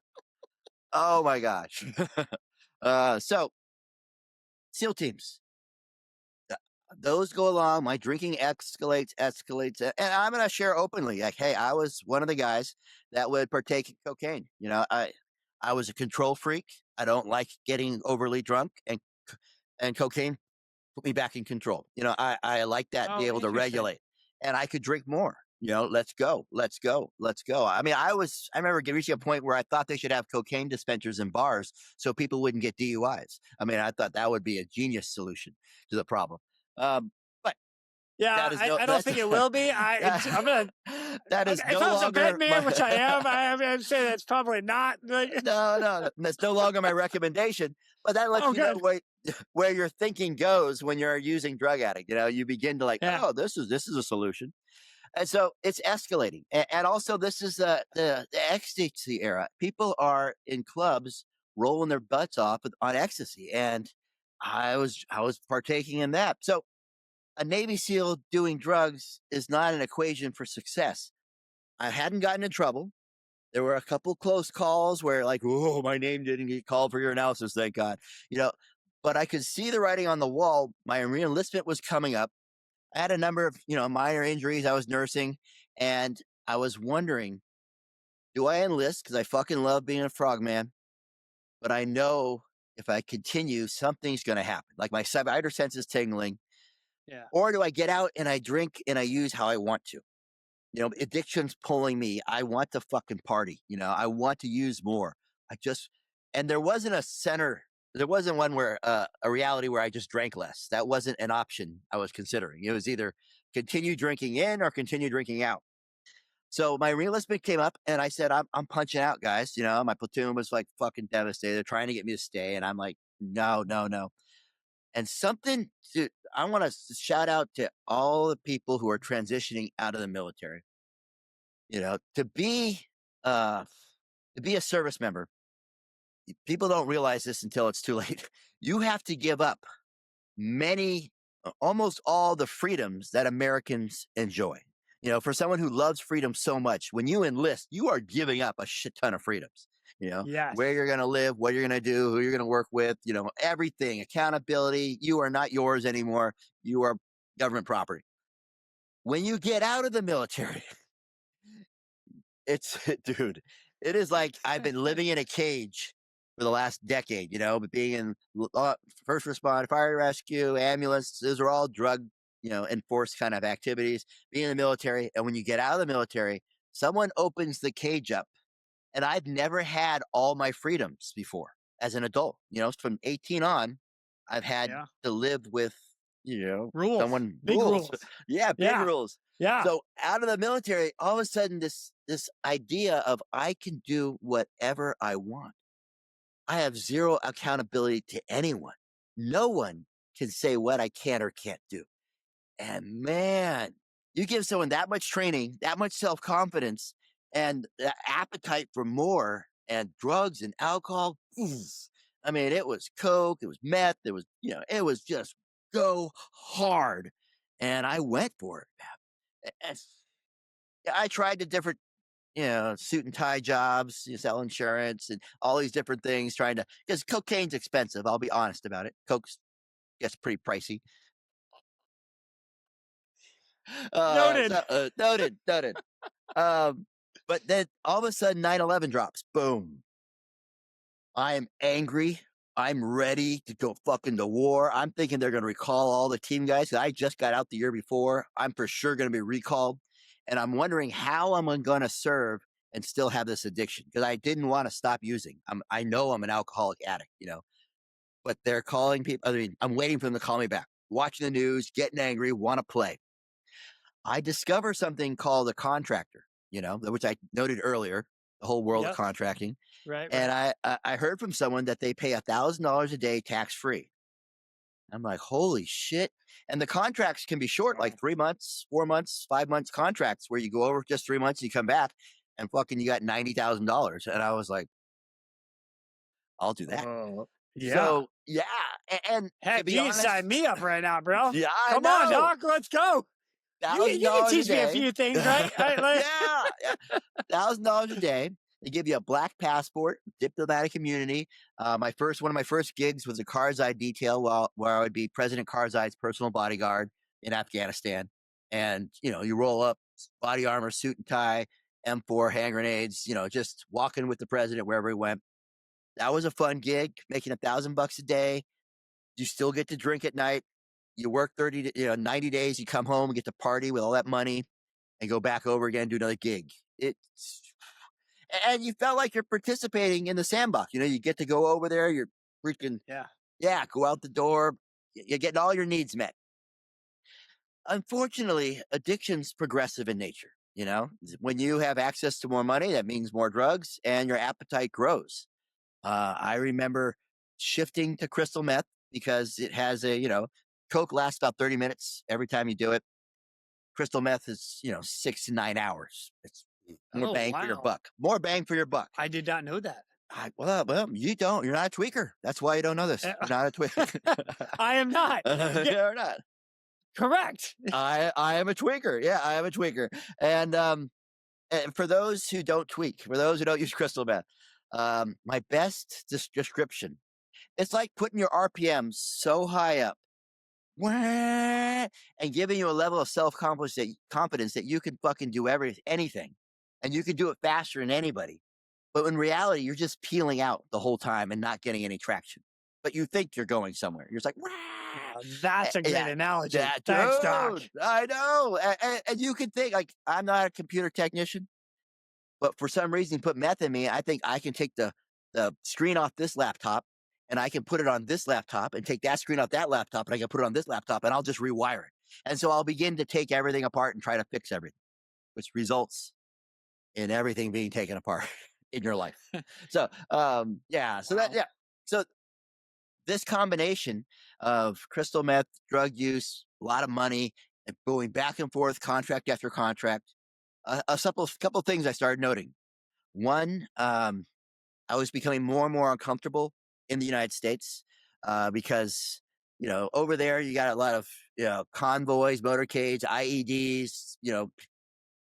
Oh my gosh. So SEAL teams, those go along. My drinking escalates. And I'm going to share openly, like, hey, I was one of the guys that would partake in cocaine. I was a control freak. I don't like getting overly drunk, and cocaine put me back in control. I like that, be able to regulate, and I could drink more. Let's go. I mean, I remember reaching a point where I thought they should have cocaine dispensers in bars so people wouldn't get DUIs. I mean, I thought that would be a genius solution to the problem. But yeah, I don't think it will be. I'm gonna. That is if no I was longer a Batman, which I am, I'd say that's probably not. No, that's no longer my recommendation. But that lets you know where your thinking goes when you're using drug addict. You begin to like, oh, this is a solution. And so it's escalating. And also this is the ecstasy era. People are in clubs rolling their butts off on ecstasy. And I was partaking in that. So a Navy SEAL doing drugs is not an equation for success. I hadn't gotten in trouble. There were a couple close calls where like, oh, my name didn't get called for your analysis, thank God. But I could see the writing on the wall. My re-enlistment was coming up. I had a number of, minor injuries I was nursing, and I was wondering, do I enlist? Because I fucking love being a frogman, but I know if I continue, something's going to happen. Like my spider sense is tingling. Yeah. Or do I get out and I drink and I use how I want to? Addiction's pulling me. I want to fucking party. I want to use more. And there wasn't a center. There wasn't one where a reality where I just drank less. That wasn't an option I was considering. It was either continue drinking in or continue drinking out. So my re-enlistment came up and I said, I'm punching out, guys. My platoon was like fucking devastated. They're trying to get me to stay. And I'm like, no. And I want to shout out to all the people who are transitioning out of the military. To be a service member, people don't realize this until it's too late. You have to give up almost all the freedoms that Americans enjoy. For someone who loves freedom so much, when you enlist, you are giving up a shit ton of freedoms. Yes. Where you're going to live, what you're going to do, who you're going to work with, everything, accountability. You are not yours anymore. You are government property. When you get out of the military, dude, it is like I've been living in a cage for the last decade, but being in first responder, fire rescue, ambulance, those are all drug, enforced kind of activities, being in the military. And when you get out of the military, someone opens the cage up. And I've never had all my freedoms before as an adult. From 18 on, I've had to live with, rules. Big rules. Yeah, big rules. Yeah. So out of the military, all of a sudden, this idea of I can do whatever I want. I have zero accountability to anyone. No one can say what I can or can't do. And man, you give someone that much training, that much self-confidence, and the appetite for more, and drugs and alcohol. I mean, it was coke, it was meth, it was just go hard. And I went for it. And I tried the different, suit and tie jobs, sell insurance and all these different things, because cocaine's expensive. I'll be honest about it. Coke's gets pretty pricey. Noted. Noted. But then all of a sudden 9/11 drops. Boom. I am angry. I'm ready to go fucking to war. I'm thinking they're going to recall all the team guys. I just got out the year before. I'm for sure going to be recalled. And I'm wondering how I'm going to serve and still have this addiction, because I didn't want to stop using. I know I'm an alcoholic addict, but they're calling people. I mean, I'm waiting for them to call me back, watching the news, getting angry, want to play. I discover something called a contractor, which I noted earlier, the whole world of contracting. Right. And I heard from someone that they pay $1,000 a day tax-free. I'm like, holy shit. And the contracts can be short, like 3 months, 4 months, 5 months contracts, where you go over just 3 months, you come back and fucking you got $90,000. And I was like, I'll do that. Yeah. So, yeah. And heck, you sign me up right now, bro. Yeah, Come on, Doc. Let's go. You can teach me a few things, right? Yeah. $1,000 a day. They give you a black passport, diplomatic immunity. One of my first gigs was a Karzai detail, where I would be President Karzai's personal bodyguard in Afghanistan. And, you roll up, body armor, suit and tie, M4, hand grenades, just walking with the president wherever he went. That was a fun gig, making $1,000 a day. You still get to drink at night. You work 90 days, you come home and get to party with all that money and go back over again, do another gig. And you felt like you're participating in the sandbox. You get to go over there, you're freaking, go out the door, you're getting all your needs met. Unfortunately, addiction's progressive in nature. When you have access to more money, that means more drugs and your appetite grows. I remember shifting to crystal meth because it has Coke lasts about 30 minutes every time you do it. Crystal meth is, 6 to 9 hours. It's more bang for your buck. More bang for your buck. I did not know that. Well, you don't. You're not a tweaker. That's why you don't know this. You're not a tweaker. I am not. You're not. Correct. I am a tweaker. Yeah, I am a tweaker. And for those who don't tweak, for those who don't use crystal meth, my best description, it's like putting your RPMs so high up and giving you a level of self-confidence that you can fucking do anything, and you can do it faster than anybody. But in reality, you're just peeling out the whole time and not getting any traction. But you think you're going somewhere. You're just like, wow, that's a great analogy. Thanks, Doc. I know. And you can think, like, I'm not a computer technician, but for some reason, put meth in me. I think I can take the screen off this laptop, and I can put it on this laptop, and take that screen off that laptop, and I can put it on this laptop, and I'll just rewire it. And so I'll begin to take everything apart and try to fix everything, which results in everything being taken apart in your life. So, So this combination of crystal meth, drug use, a lot of money, and going back and forth, contract after contract, a couple things I started noting. One, I was becoming more and more uncomfortable in the United States because, over there you got a lot of, convoys, motorcades, IEDs,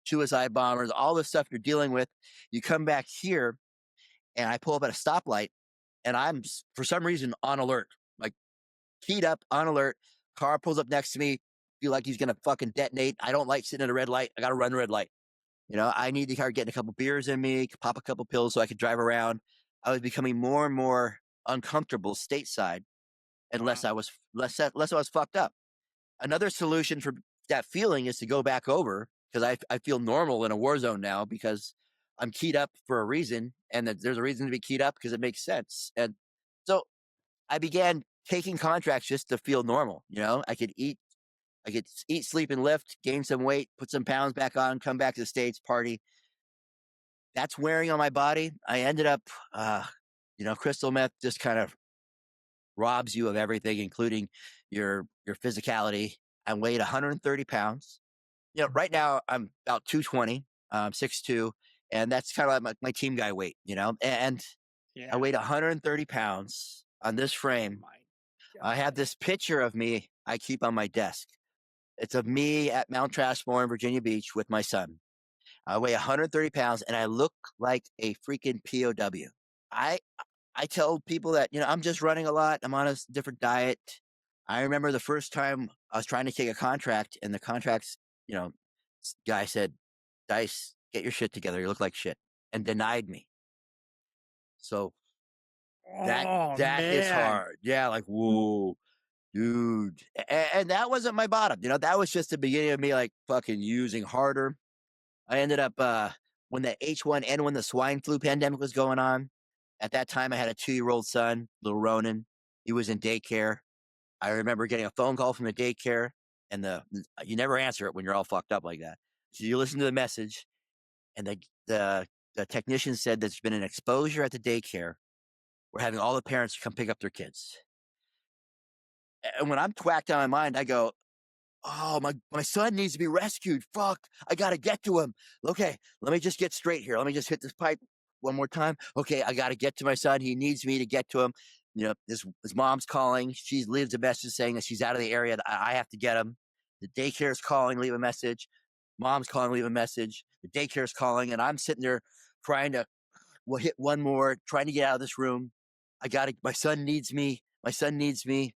suicide bombers, all the stuff you're dealing with. You come back here and I pull up at a stoplight and I'm for some reason on alert, like keyed up, on alert. Car pulls up next to me, feel like he's going to fucking detonate. I don't like sitting at a red light. I got to run the red light. I need to start getting a couple beers in me, pop a couple pills so I could drive around. I was becoming more and more uncomfortable stateside, and less I was fucked up. Another solution for that feeling is to go back over because I feel normal in a war zone now because I'm keyed up for a reason, and that there's a reason to be keyed up because it makes sense. And so I began taking contracts just to feel normal. I could eat, sleep, and lift, gain some weight, put some pounds back on, come back to the States, party. That's wearing on my body. I ended up, crystal meth just kind of robs you of everything, including your physicality. I weighed 130 pounds. Right now I'm about 220, 6'2", and that's kind of like my team guy weight, and I weighed 130 pounds on this frame. I have this picture of me I keep on my desk. It's of me at Mount Trashmore in Virginia Beach with my son. I weigh 130 pounds and I look like a freaking POW. I tell people that, I'm just running a lot. I'm on a different diet. I remember the first time I was trying to take a contract and the contract's, guy said, Dice, get your shit together. You look like shit, and denied me. So that is hard. Yeah. Like, whoa, dude. And that wasn't my bottom. That was just the beginning of me like fucking using harder. I ended up, when the H1N1, the swine flu pandemic was going on, at that time I had a 2-year-old son, little Ronan. He was in daycare. I remember getting a phone call from the daycare, and you never answer it when you're all fucked up like that. So you listen to the message, and the technician said there's been an exposure at the daycare. We're having all the parents come pick up their kids. And when I'm twacked on my mind, I go, oh, my son needs to be rescued. Fuck, I got to get to him. Okay, let me just get straight here. Let me just hit this pipe one more time. Okay, I got to get to my son. He needs me to get to him. His mom's calling. She leaves a message saying that she's out of the area. I have to get him. The daycare's calling, leave a message. Mom's calling, leave a message. The daycare's calling, and I'm sitting there trying to hit one more, trying to get out of this room. My son needs me. My son needs me.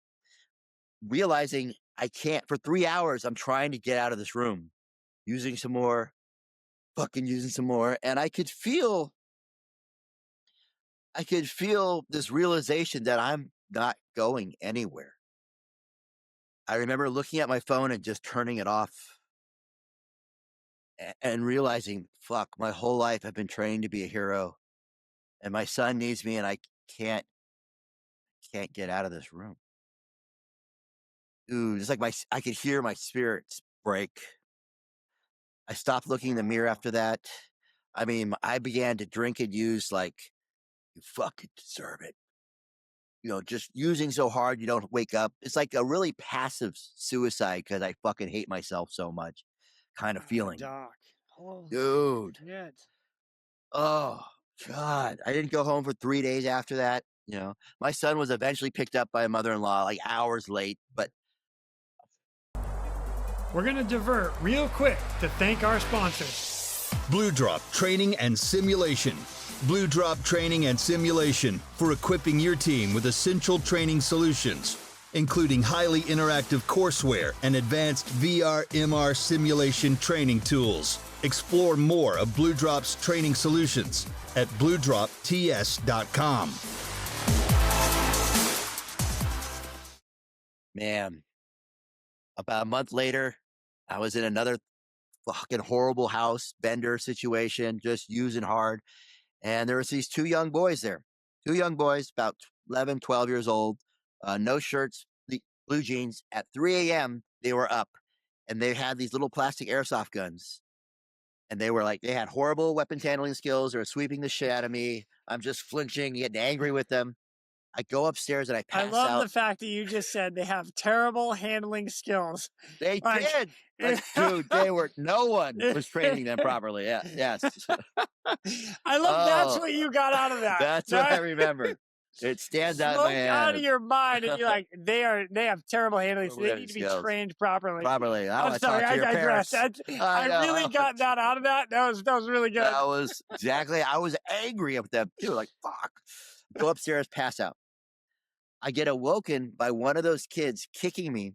Realizing I can't. For 3 hours, I'm trying to get out of this room, using some more, and I could feel this realization that I'm not going anywhere. I remember looking at my phone and just turning it off and realizing, fuck, my whole life I've been trained to be a hero, and my son needs me, and I can't get out of this room. Dude, it's like I could hear my spirits break. I stopped looking in the mirror after that. I mean, I began to drink and use like, you fucking deserve it. Just using so hard you don't wake up. It's like a really passive suicide because I fucking hate myself so much kind of feeling. Doc. Holy dude. shit. Oh, God. I didn't go home for 3 days after that. My son was eventually picked up by a mother-in-law like hours late, but We're going to divert real quick to thank our sponsors. Blue Drop Training and Simulation. Blue Drop Training and Simulation for equipping your team with essential training solutions, including highly interactive courseware and advanced VR/MR simulation training tools. Explore more of Blue Drop's training solutions at bluedropts.com. Man, about a month later, I was in another fucking horrible house bender situation, just using hard. And there was these 2 young boys there. 2 young boys, about 11, 12 years old, no shirts, blue jeans. At 3 a.m., they were up, and they had these little plastic airsoft guns. And they had horrible weapons handling skills. They were sweeping the shit out of me. I'm just flinching, getting angry with them. I go upstairs and I I pass love out. the fact that you just said they have terrible handling skills. They Like, did. Dude, no one was training them properly. Yeah, yes. I love that's Oh, what you got out of that. that's what I remember. It stands out in my Smoked out of head. your mind, and you're like, they have terrible handling, so they need to be Skills. trained properly. Properly. I I'm want to sorry, talk to I your digress. parents. I know. really got that out of that. That was really good. That was exactly. I was angry at them too. Like, fuck. Go upstairs, pass out. I get awoken by one of those kids kicking me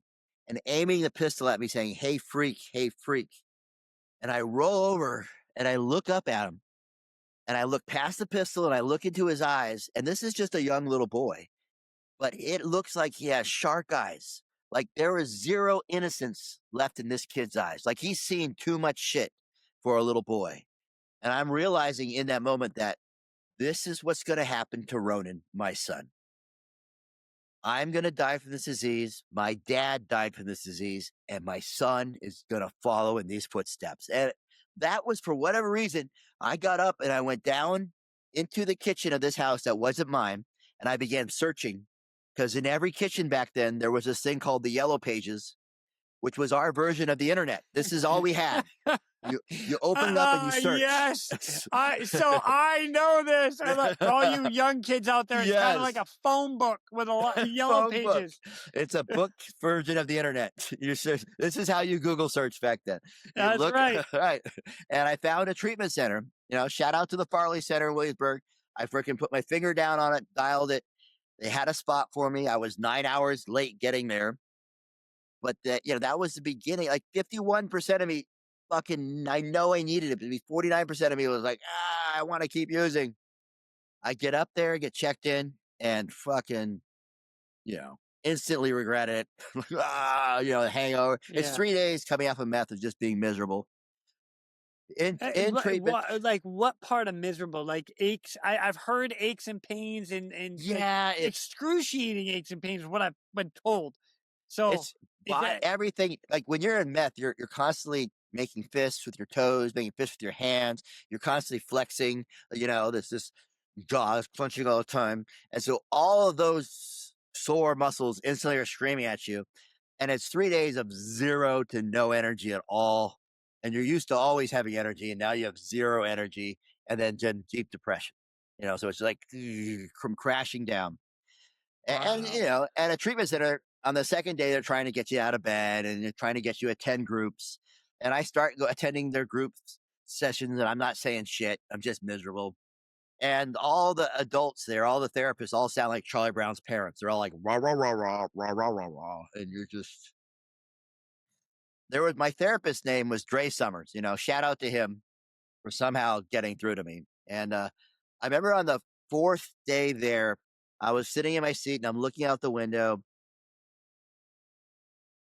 and aiming the pistol at me, saying, "Hey, freak, hey, freak." And I roll over and I look up at him and I look past the pistol and I look into his eyes. And this is just a young little boy, but it looks like he has shark eyes. Like there is zero innocence left in this kid's eyes. Like he's seen too much shit for a little boy. And I'm realizing in that moment that this is what's going to happen to Ronan, my son. I'm going to die from this disease. My dad died from this disease, and my son is going to follow in these footsteps. And that was, for whatever reason, I got up and I went down into the kitchen of this house that wasn't mine, and I began searching, because in every kitchen back then, there was this thing called the Yellow Pages, which was our version of the internet. This is all we had. You open it up and you search. Yes. So I know this. All you young kids out there, it's kind of like a phone book with a lot of yellow pages. It's a book version of the internet. This is how you Google search back then. That's right. Right. And I found a treatment center. Shout out to the Farley Center in Williamsburg. I freaking put my finger down on it, dialed it. They had a spot for me. I was 9 hours late getting there. But that was the beginning. Like 51% of me I know I needed it, but 49% of me was like, I want to keep using. I get up there, get checked in, and fucking, instantly regretted it. The hangover. Yeah. It's 3 days coming off of meth of just being miserable. In treatment. What part of miserable? Like aches? I've heard aches and pains and excruciating aches and pains is what I've been told. So it's everything. Like when you're in meth, you're constantly making fists with your toes, making fists with your hands. You're constantly flexing. This jaw is clenching all the time, and so all of those sore muscles instantly are screaming at you. And it's 3 days of zero to no energy at all. And you're used to always having energy, and now you have zero energy, and then deep depression. So it's like from crashing down. And at a treatment center on the second day, they're trying to get you out of bed, and they're trying to get you to attend groups. And I start attending their group sessions, and I'm not saying shit. I'm just miserable. And all the adults there, all the therapists, all sound like Charlie Brown's parents. They're all like rah rah rah rah rah rah rah rah, and you're just. My therapist's name was Dre Summers. Shout out to him for somehow getting through to me. And I remember on the fourth day there, I was sitting in my seat and I'm looking out the window.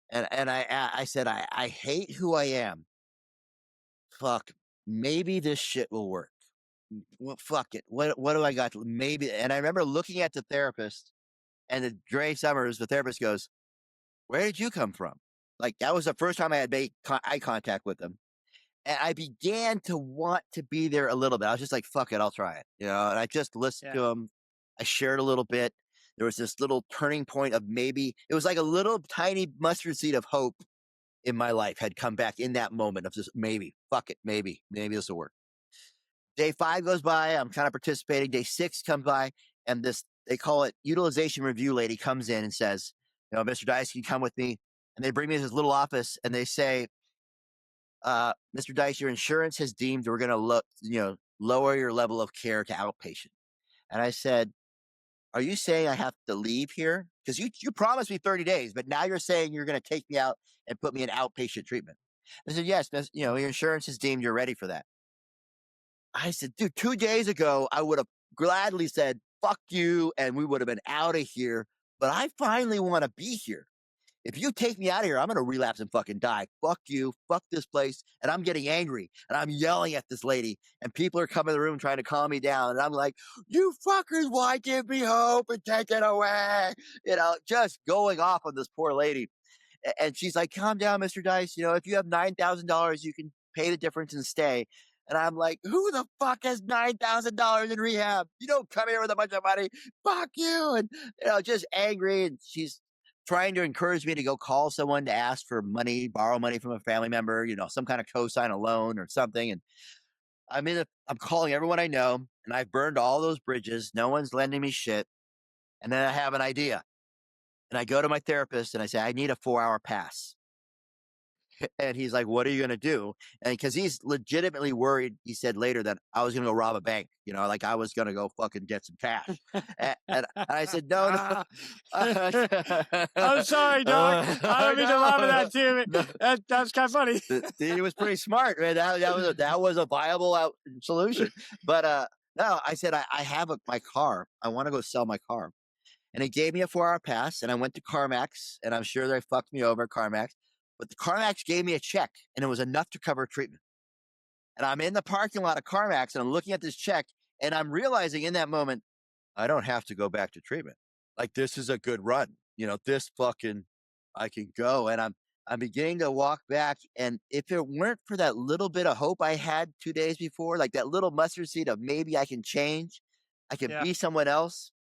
And I said, I hate who I am. Fuck, maybe this shit will work. Well, fuck it. What do I got? Maybe. And I remember looking at the therapist, and the Dre Summers, the therapist, goes, "Where did you come from?" Like that was the first time I had made eye contact with him. And I began to want to be there a little bit. I was just like, fuck it, I'll try it. And I just listened to him. I shared a little bit. There was this little turning point of maybe, it was like a little tiny mustard seed of hope in my life had come back in that moment of just maybe, fuck it, maybe this will work. Day 5 goes by. I'm kind of participating. Day 6 comes by, and they call it utilization review lady comes in and says, Mr. Dice, can you come with me? And they bring me to this little office and they say, Mr. Dice, your insurance has deemed we're going to lower your level of care to outpatient. And I said, are you saying I have to leave here? Because you promised me 30 days, but now you're saying you're going to take me out and put me in outpatient treatment. I said, yes, your insurance has deemed you're ready for that. I said, dude, 2 days ago, I would have gladly said, fuck you, and we would have been out of here. But I finally want to be here. If you take me out of here, I'm going to relapse and fucking die. Fuck you. Fuck this place. And I'm getting angry. And I'm yelling at this lady. And people are coming in the room trying to calm me down. And I'm like, you fuckers, why give me hope and take it away? Just going off on this poor lady. And she's like, calm down, Mr. Dice. If you have $9,000, you can pay the difference and stay. And I'm like, who the fuck has $9,000 in rehab? You don't come here with a bunch of money. Fuck you. And, just angry. And she's trying to encourage me to go call someone to ask for money, borrow money from a family member, some kind of cosign a loan or something. And I'm calling everyone I know, and I've burned all those bridges. No one's lending me shit. And then I have an idea. And I go to my therapist and I say, I need a 4-hour pass. And he's like, what are you going to do? And because he's legitimately worried, he said later that I was going to go rob a bank, like I was going to go fucking get some cash. and I said, no. I'm sorry, Doc. I don't mean to laugh at that too. That's kind of funny. He was pretty smart, man. That was a viable solution. But no, I said, I have my car. I want to go sell my car. And he gave me a 4-hour pass, and I went to CarMax, and I'm sure they fucked me over at CarMax. But the CarMax gave me a check, and it was enough to cover treatment. And I'm in the parking lot of CarMax, and I'm looking at this check, and I'm realizing in that moment, I don't have to go back to treatment. Like, this is a good run. I can go. And I'm beginning to walk back. And if it weren't for that little bit of hope I had 2 days before, like that little mustard seed of maybe I can change, I can be someone else,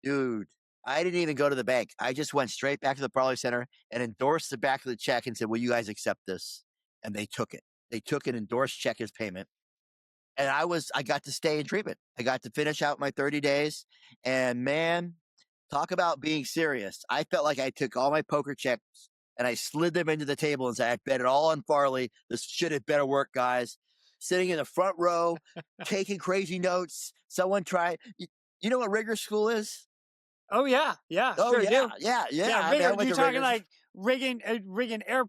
dude, I didn't even go to the bank. I just went straight back to the Barley Center and endorsed the back of the check and said, will you guys accept this? And they took it. They took an endorsed check as payment. And I got to stay in treatment. I got to finish out my 30 days. And man, talk about being serious. I felt like I took all my poker chips and I slid them into the table and said, I bet it all on Farley. This shit had better work, guys. Sitting in the front row, taking crazy notes. Someone tried. You know what rigor school is? Oh yeah, Oh sure yeah, do. yeah. You're talking like rigging air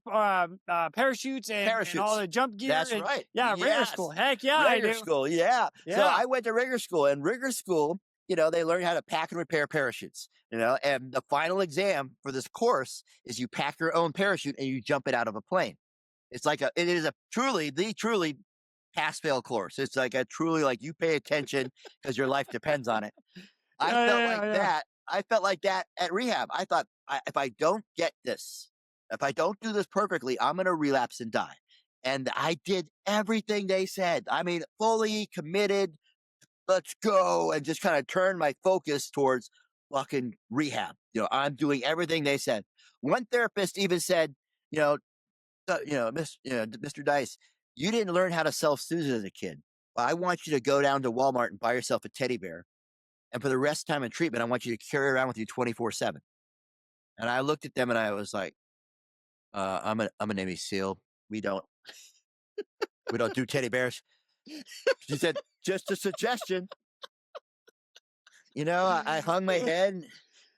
parachutes and all the jump gear. That's right. Yeah, rigor school. Heck yeah, rigor school. Yeah. So I went to rigor school, and rigor school, they learn how to pack and repair parachutes. And the final exam for this course is you pack your own parachute and you jump it out of a plane. It is a truly pass-fail course. It's like a truly like you pay attention because your life depends on it. I felt like that at rehab. I thought, if I don't get this, if I don't do this perfectly, I'm going to relapse and die. And I did everything they said. I mean, fully committed, let's go, and just kind of turned my focus towards fucking rehab. I'm doing everything they said. One therapist even said, Mr. Dice, you didn't learn how to self-soothe as a kid. Well, I want you to go down to Walmart and buy yourself a teddy bear. And for the rest of the time in treatment, I want you to carry it around with you 24/7. And I looked at them and I was like, I'm a Navy SEAL. We don't do teddy bears. She said, just a suggestion. I hung my head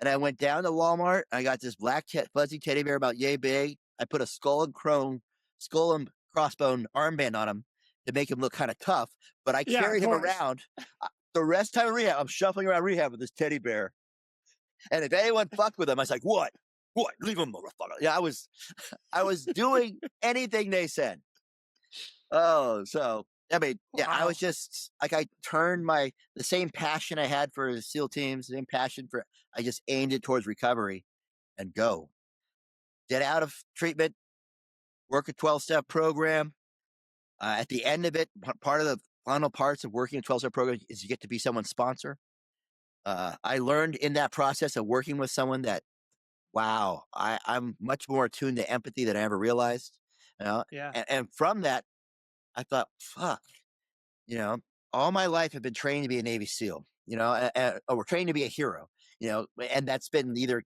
and I went down to Walmart. I got this black fuzzy teddy bear about yay big. I put a skull and crossbone armband on him to make him look kind of tough. But I carried him around. The rest of the time in rehab, I'm shuffling around rehab with this teddy bear. And if anyone fucked with him, I was like, what? Leave him, motherfucker. Yeah, I was doing anything they said. Oh, so, I was just, like, I turned the same passion I had for SEAL teams, the same passion I just aimed it towards recovery and go. Get out of treatment, work a 12-step program. At the end of it, part of the final parts of working a 12-step program is you get to be someone's sponsor. I learned in that process of working with someone that, wow, I'm much more attuned to empathy than I ever realized. And from that, I thought, fuck, all my life I've been trained to be a Navy SEAL, or trained to be a hero, and that's been either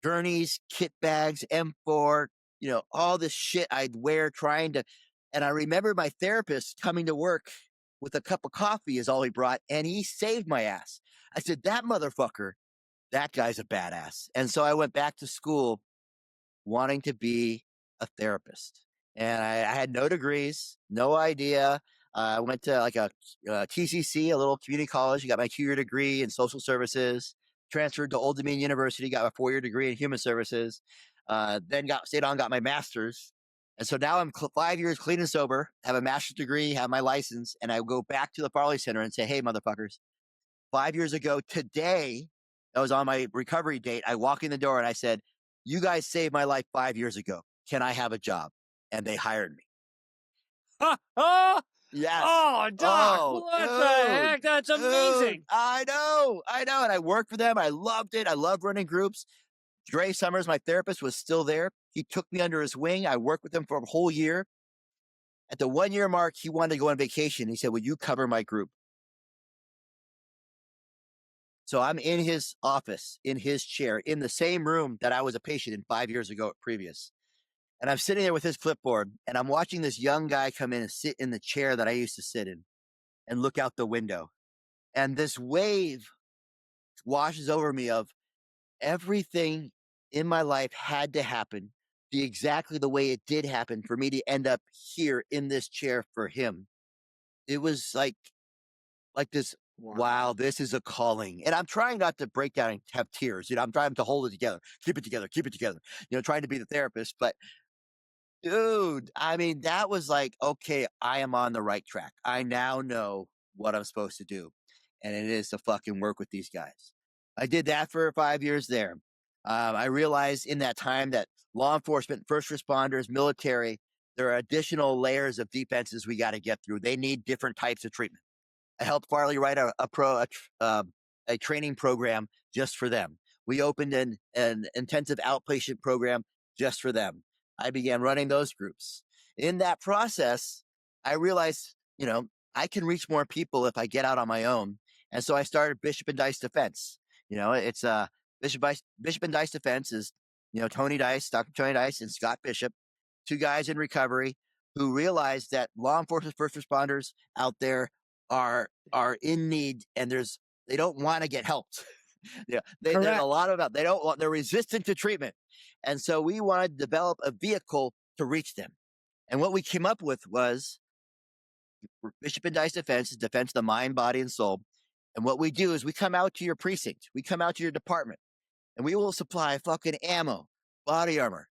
gurneys, kit bags, M4, all this shit I'd wear and I remember my therapist coming to work with a cup of coffee is all he brought, and he saved my ass. I said, that motherfucker, that guy's a badass. And so I went back to school wanting to be a therapist. And I had no degrees, no idea. I went to like a TCC, a little community college. I got my 2-year degree in social services, transferred to Old Dominion University, got a 4-year degree in human services, then stayed on, got my master's. And so now I'm 5 years clean and sober, have a master's degree, have my license, and I go back to the Farley Center and say, hey, motherfuckers, 5 years ago today, that was on my recovery date, I walk in the door and I said, you guys saved my life 5 years ago. Can I have a job? And they hired me. Yes. Oh, Doc, Oh, what the dude, heck? That's dude, amazing. I know. And I worked for them. I loved it. I loved running groups. Dre Summers, my therapist, was still there. He took me under his wing. I worked with him for a whole year. At the 1 year mark, he wanted to go on vacation. He said, "Will you cover my group?" So I'm in his office, in his chair, in the same room that I was a patient in 5 years ago previous. And I'm sitting there with his clipboard, and I'm watching this young guy come in and sit in the chair that I used to sit in and look out the window. And this wave washes over me of everything in my life had to happen the exactly the way it did happen for me to end up here in this chair for him. It was like this, wow, this is a calling. And I'm trying not to break down and have tears. I'm trying to hold it together, keep it together, trying to be the therapist. But dude, I mean, that was like, okay, I am on the right track. I now know what I'm supposed to do. And it is to fucking work with these guys. I did that for 5 years there. I realized in that time that law enforcement, first responders, military, there are additional layers of defenses we got to get through. They need different types of treatment. I helped Farley write a training program just for them. We opened an intensive outpatient program just for them. I began running those groups. In that process, I realized, I can reach more people if I get out on my own. And so I started Bishop and Dice Defense. It's Bishop and Dice Defense is, Tony Dice, Dr. Tony Dice, and Scott Bishop, two guys in recovery who realized that law enforcement first responders out there are in need, and they don't want to get helped. There's a lot of that. They're resistant to treatment. And so we wanted to develop a vehicle to reach them. And what we came up with was Bishop and Dice Defense is defense of the mind, body, and soul. And what we do is we come out to your precinct, we come out to your department, and we will supply fucking ammo, body armor,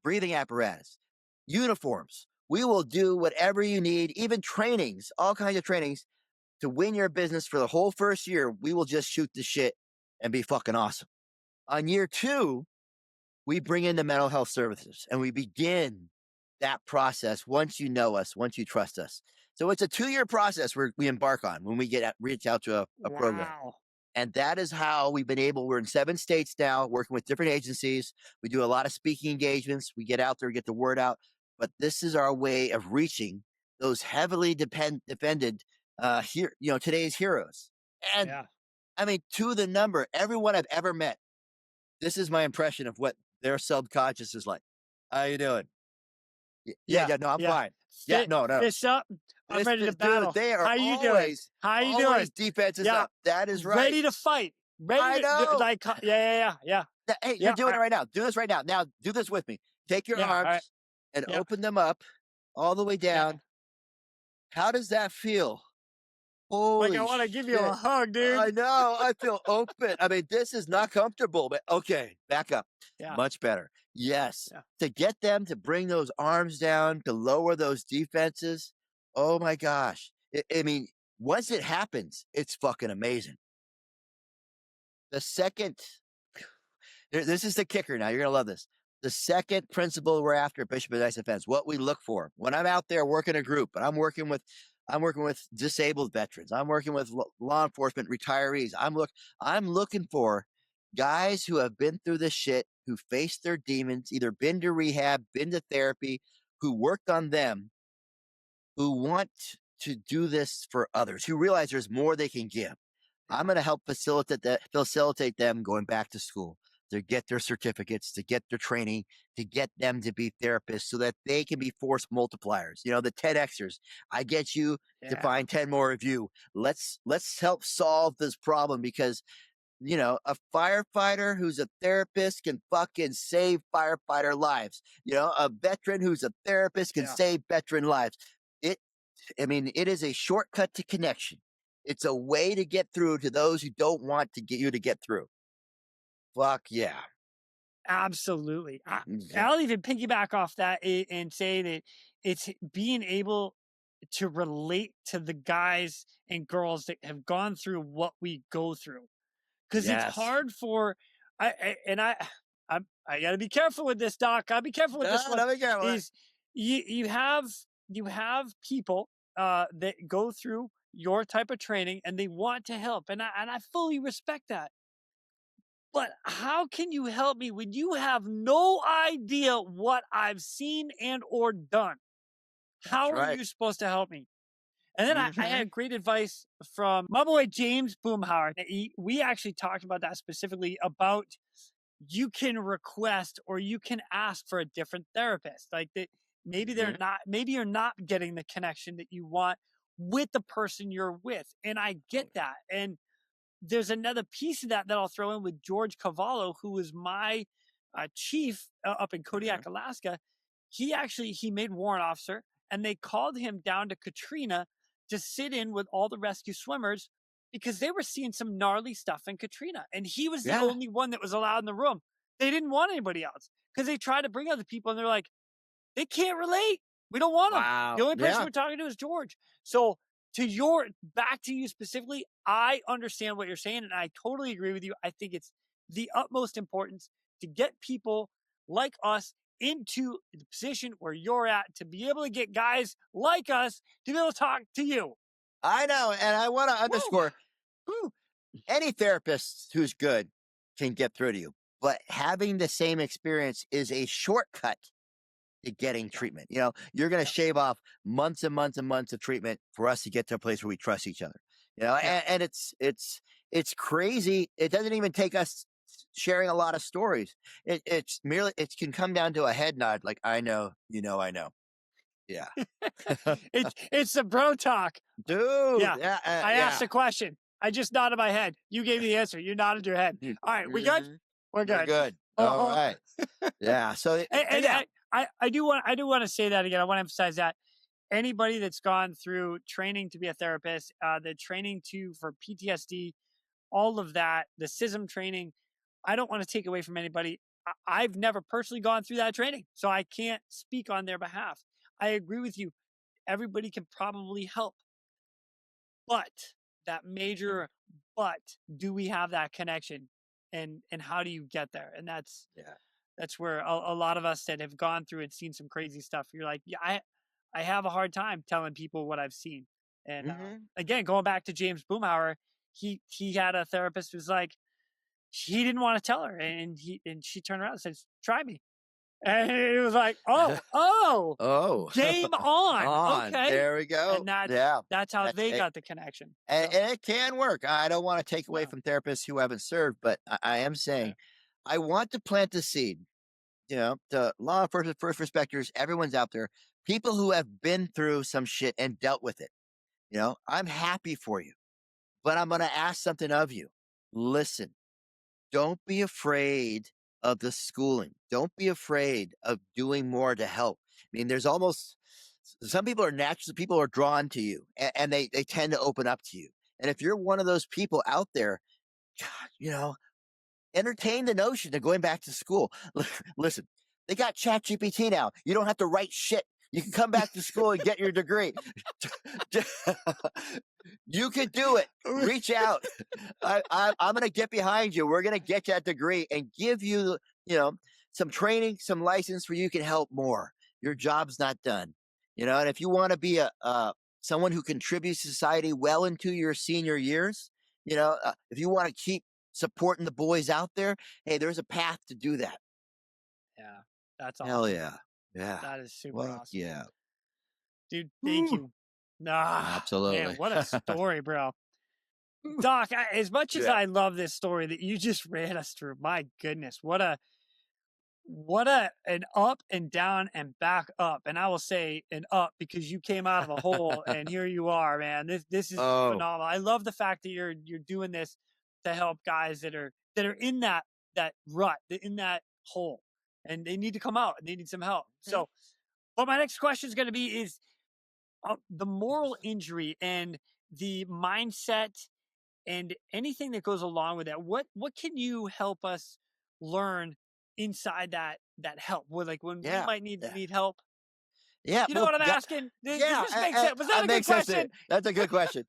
breathing apparatus, uniforms. We will do whatever you need, even trainings, all kinds of trainings to win your business for the whole first year. We will just shoot the shit and be fucking awesome. On year 2, we bring in the mental health services and we begin that process once you know us, once you trust us. So it's a 2-year process we embark on when we reach out to a program. And that is how we've been we're in 7 states now, working with different agencies. We do a lot of speaking engagements. We get out there, get the word out. But this is our way of reaching those heavily defended today's heroes. And I mean, to the number, everyone I've ever met, this is my impression of what their subconscious is like. How you doing? Yeah, no, I'm fine. No. Fist up. I'm ready to battle. They are How you doing? How you doing? Defenses up. That is right. Ready to fight. Ready to yeah. Hey, you're doing it right now. Do this right now. Now, do this with me. Take your arms and open them up all the way down. Yeah. How does that feel? Holy I want to give you a hug, dude. I know. I feel open. I mean, this is not comfortable, but okay, back up. Yeah. Much better. Yes. Yeah. To get them to bring those arms down, to lower those defenses. Oh my gosh. I mean, once it happens, it's fucking amazing. The second, this is the kicker now. You're going to love this. The second principle we're after at Bishop and Dice Defense, what we look for when I'm out there working a group, and I'm working with disabled veterans. I'm working with law enforcement retirees. I'm looking for guys who have been through this shit, who faced their demons, either been to rehab, been to therapy, who worked on them, who want to do this for others, who realize there's more they can give. I'm going to help facilitate them going back to school, to get their certificates, to get their training, to get them to be therapists so that they can be force multipliers. The 10Xers. I get you to find 10 more of you. Let's help solve this problem because, a firefighter who's a therapist can fucking save firefighter lives. A veteran who's a therapist can save veteran lives. It is a shortcut to connection. It's a way to get through to those who don't want to get you to get through. Fuck yeah. Absolutely. I'll even piggyback off that and say that it's being able to relate to the guys and girls that have gone through what we go through. Because it's hard for, I got to be careful with this, Doc. I'll be careful with this one. Be careful. You have people that go through your type of training and they want to help, and I fully respect that. But how can you help me when you have no idea what I've seen and or done? How are you supposed to help me? And then I had great advice from my boy James Boomhauer. We actually talked about that specifically, about you can request or you can ask for a different therapist. Like that, maybe maybe you're not getting the connection that you want with the person you're with. And I get that. And there's another piece of that I'll throw in with George Cavallo, who was my chief up in Kodiak, Alaska. He made warrant officer, and they called him down to Katrina to sit in with all the rescue swimmers because they were seeing some gnarly stuff in Katrina. And he was the only one that was allowed in the room. They didn't want anybody else because they tried to bring other people, and they're like, they can't relate. We don't want them. The only person we're talking to is George. So back to you specifically, I understand what you're saying, and I totally agree with you. I think it's the utmost importance to get people like us into the position where you're at, to be able to get guys like us to be able to talk to you. I know, and I want to underscore, any therapist who's good can get through to you, but having the same experience is a shortcut to getting treatment. You're going to shave off months and months and months of treatment for us to get to a place where we trust each other. And it's crazy. It doesn't even take us sharing a lot of stories. It's merely, it can come down to a head nod, like, I know, I know. Yeah. it's the bro talk, dude. I asked a question. I just nodded my head. You gave me the answer. You nodded your head. All right, we good? We're good. We're good. All right. Yeah. So I do want to say that again. I want to emphasize that anybody that's gone through training to be a therapist, the training for PTSD, all of that, the CISM training, I don't want to take away from anybody. I've never personally gone through that training, so I can't speak on their behalf. I agree with you. Everybody can probably help. But do we have that connection? And how do you get there? And that's where a lot of us that have gone through and seen some crazy stuff, you're like, I have a hard time telling people what I've seen. And again, going back to James Boomhauer, he had a therapist who's like, he didn't want to tell her, and she turned around and said, "Try me." And it was like, game on. Okay, there we go. And that's how they got the connection. And it can work. I don't want to take away from therapists who haven't served, but I am saying, I want to plant the seed. The law enforcement, first respecters, everyone's out there, people who have been through some shit and dealt with it. I'm happy for you, but I'm going to ask something of you. Listen, don't be afraid of the schooling. Don't be afraid of doing more to help. I mean, there's almost, some people are drawn to you, and they tend to open up to you. And if you're one of those people out there, God, entertain the notion of going back to school. Listen, they got ChatGPT now. You don't have to write shit. You can come back to school and get your degree. You can do it. Reach out. I'm going to get behind you. We're going to get that degree and give you, some training, some license where you can help more. Your job's not done. And if you want to be someone who contributes to society well into your senior years, if you want to keep supporting the boys out there, hey, there's a path to do that. Yeah, that's awesome. Hell yeah. Yeah. That is super awesome. Yeah. Dude, thank you. Absolutely. Man, what a story, bro. Doc, as much as I love this story that you just ran us through, my goodness, what an up and down and back up. And I will say an up because you came out of a hole and here you are, man. This is phenomenal. I love the fact that you're doing this to help guys that are in that rut, in that hole. And they need to come out. They need some help. So, what my next question is going to be is the moral injury and the mindset and anything that goes along with that. What can you help us learn inside that help? When we might need help. Yeah, you know what I'm asking? Does this make sense? Was that a good question? That's a good question.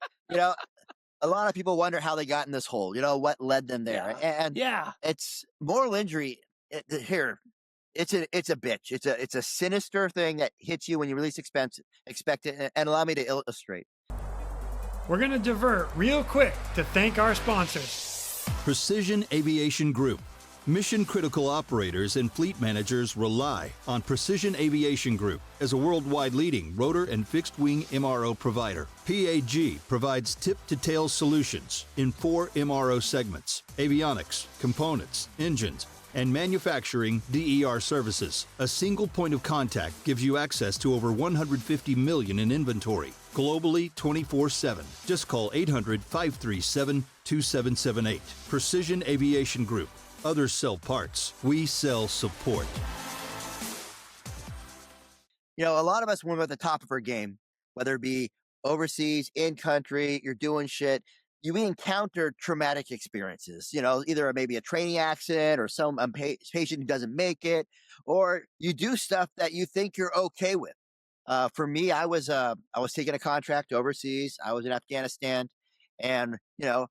A lot of people wonder how they got in this hole. What led them there? And it's moral injury. Here, it's a bitch. It's a sinister thing that hits you when you least expect it. And allow me to illustrate. We're going to divert real quick to thank our sponsors. Precision Aviation Group. Mission-critical operators and fleet managers rely on Precision Aviation Group as a worldwide leading rotor and fixed-wing MRO provider. PAG provides tip-to-tail solutions in 4 MRO segments: avionics, components, engines, and manufacturing DER services. A single point of contact gives you access to over 150 million in inventory, globally 24/7. Just call 800-537-2778. Precision Aviation Group. Others sell parts. We sell support. You know, a lot of us, when we're at the top of our game, whether it be overseas, in country, you're doing shit, you encounter traumatic experiences, you know, either maybe a training accident or some patient who doesn't make it, or you do stuff that you think you're okay with. For me, I was taking a contract overseas. I was in Afghanistan, and, you know,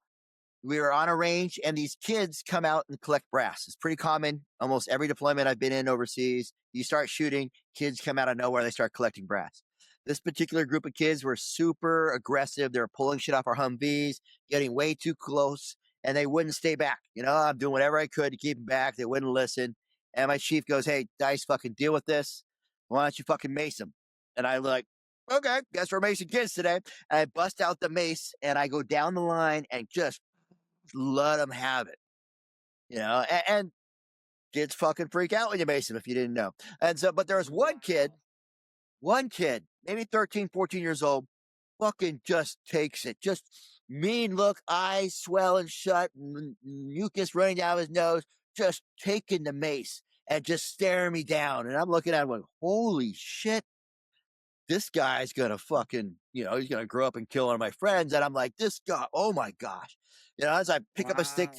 we were on a range, and these kids come out and collect brass. It's pretty common. Almost every deployment I've been in overseas, you start shooting, kids come out of nowhere, they start collecting brass. This particular group of kids were super aggressive. They were pulling shit off our Humvees, getting way too close, and they wouldn't stay back. You know, I'm doing whatever I could to keep them back. They wouldn't listen. And my chief goes, "Hey, Dice, fucking deal with this. Why don't you fucking mace them?" And I'm like, "Okay, guess we're macing kids today." And I bust out the mace, and I go down the line and just let them have it, you know, and kids fucking freak out when you mace them, if you didn't know. And so, but there was one kid, maybe 13, 14 years old, fucking just takes it. Just mean look, eyes swelling shut, mucus running down his nose, just taking the mace and just staring me down. And I'm looking at him like, holy shit, this guy's gonna fucking, you know, he's gonna grow up and kill one of my friends. And I'm like, this guy, oh my gosh. You know, as I pick up a stick,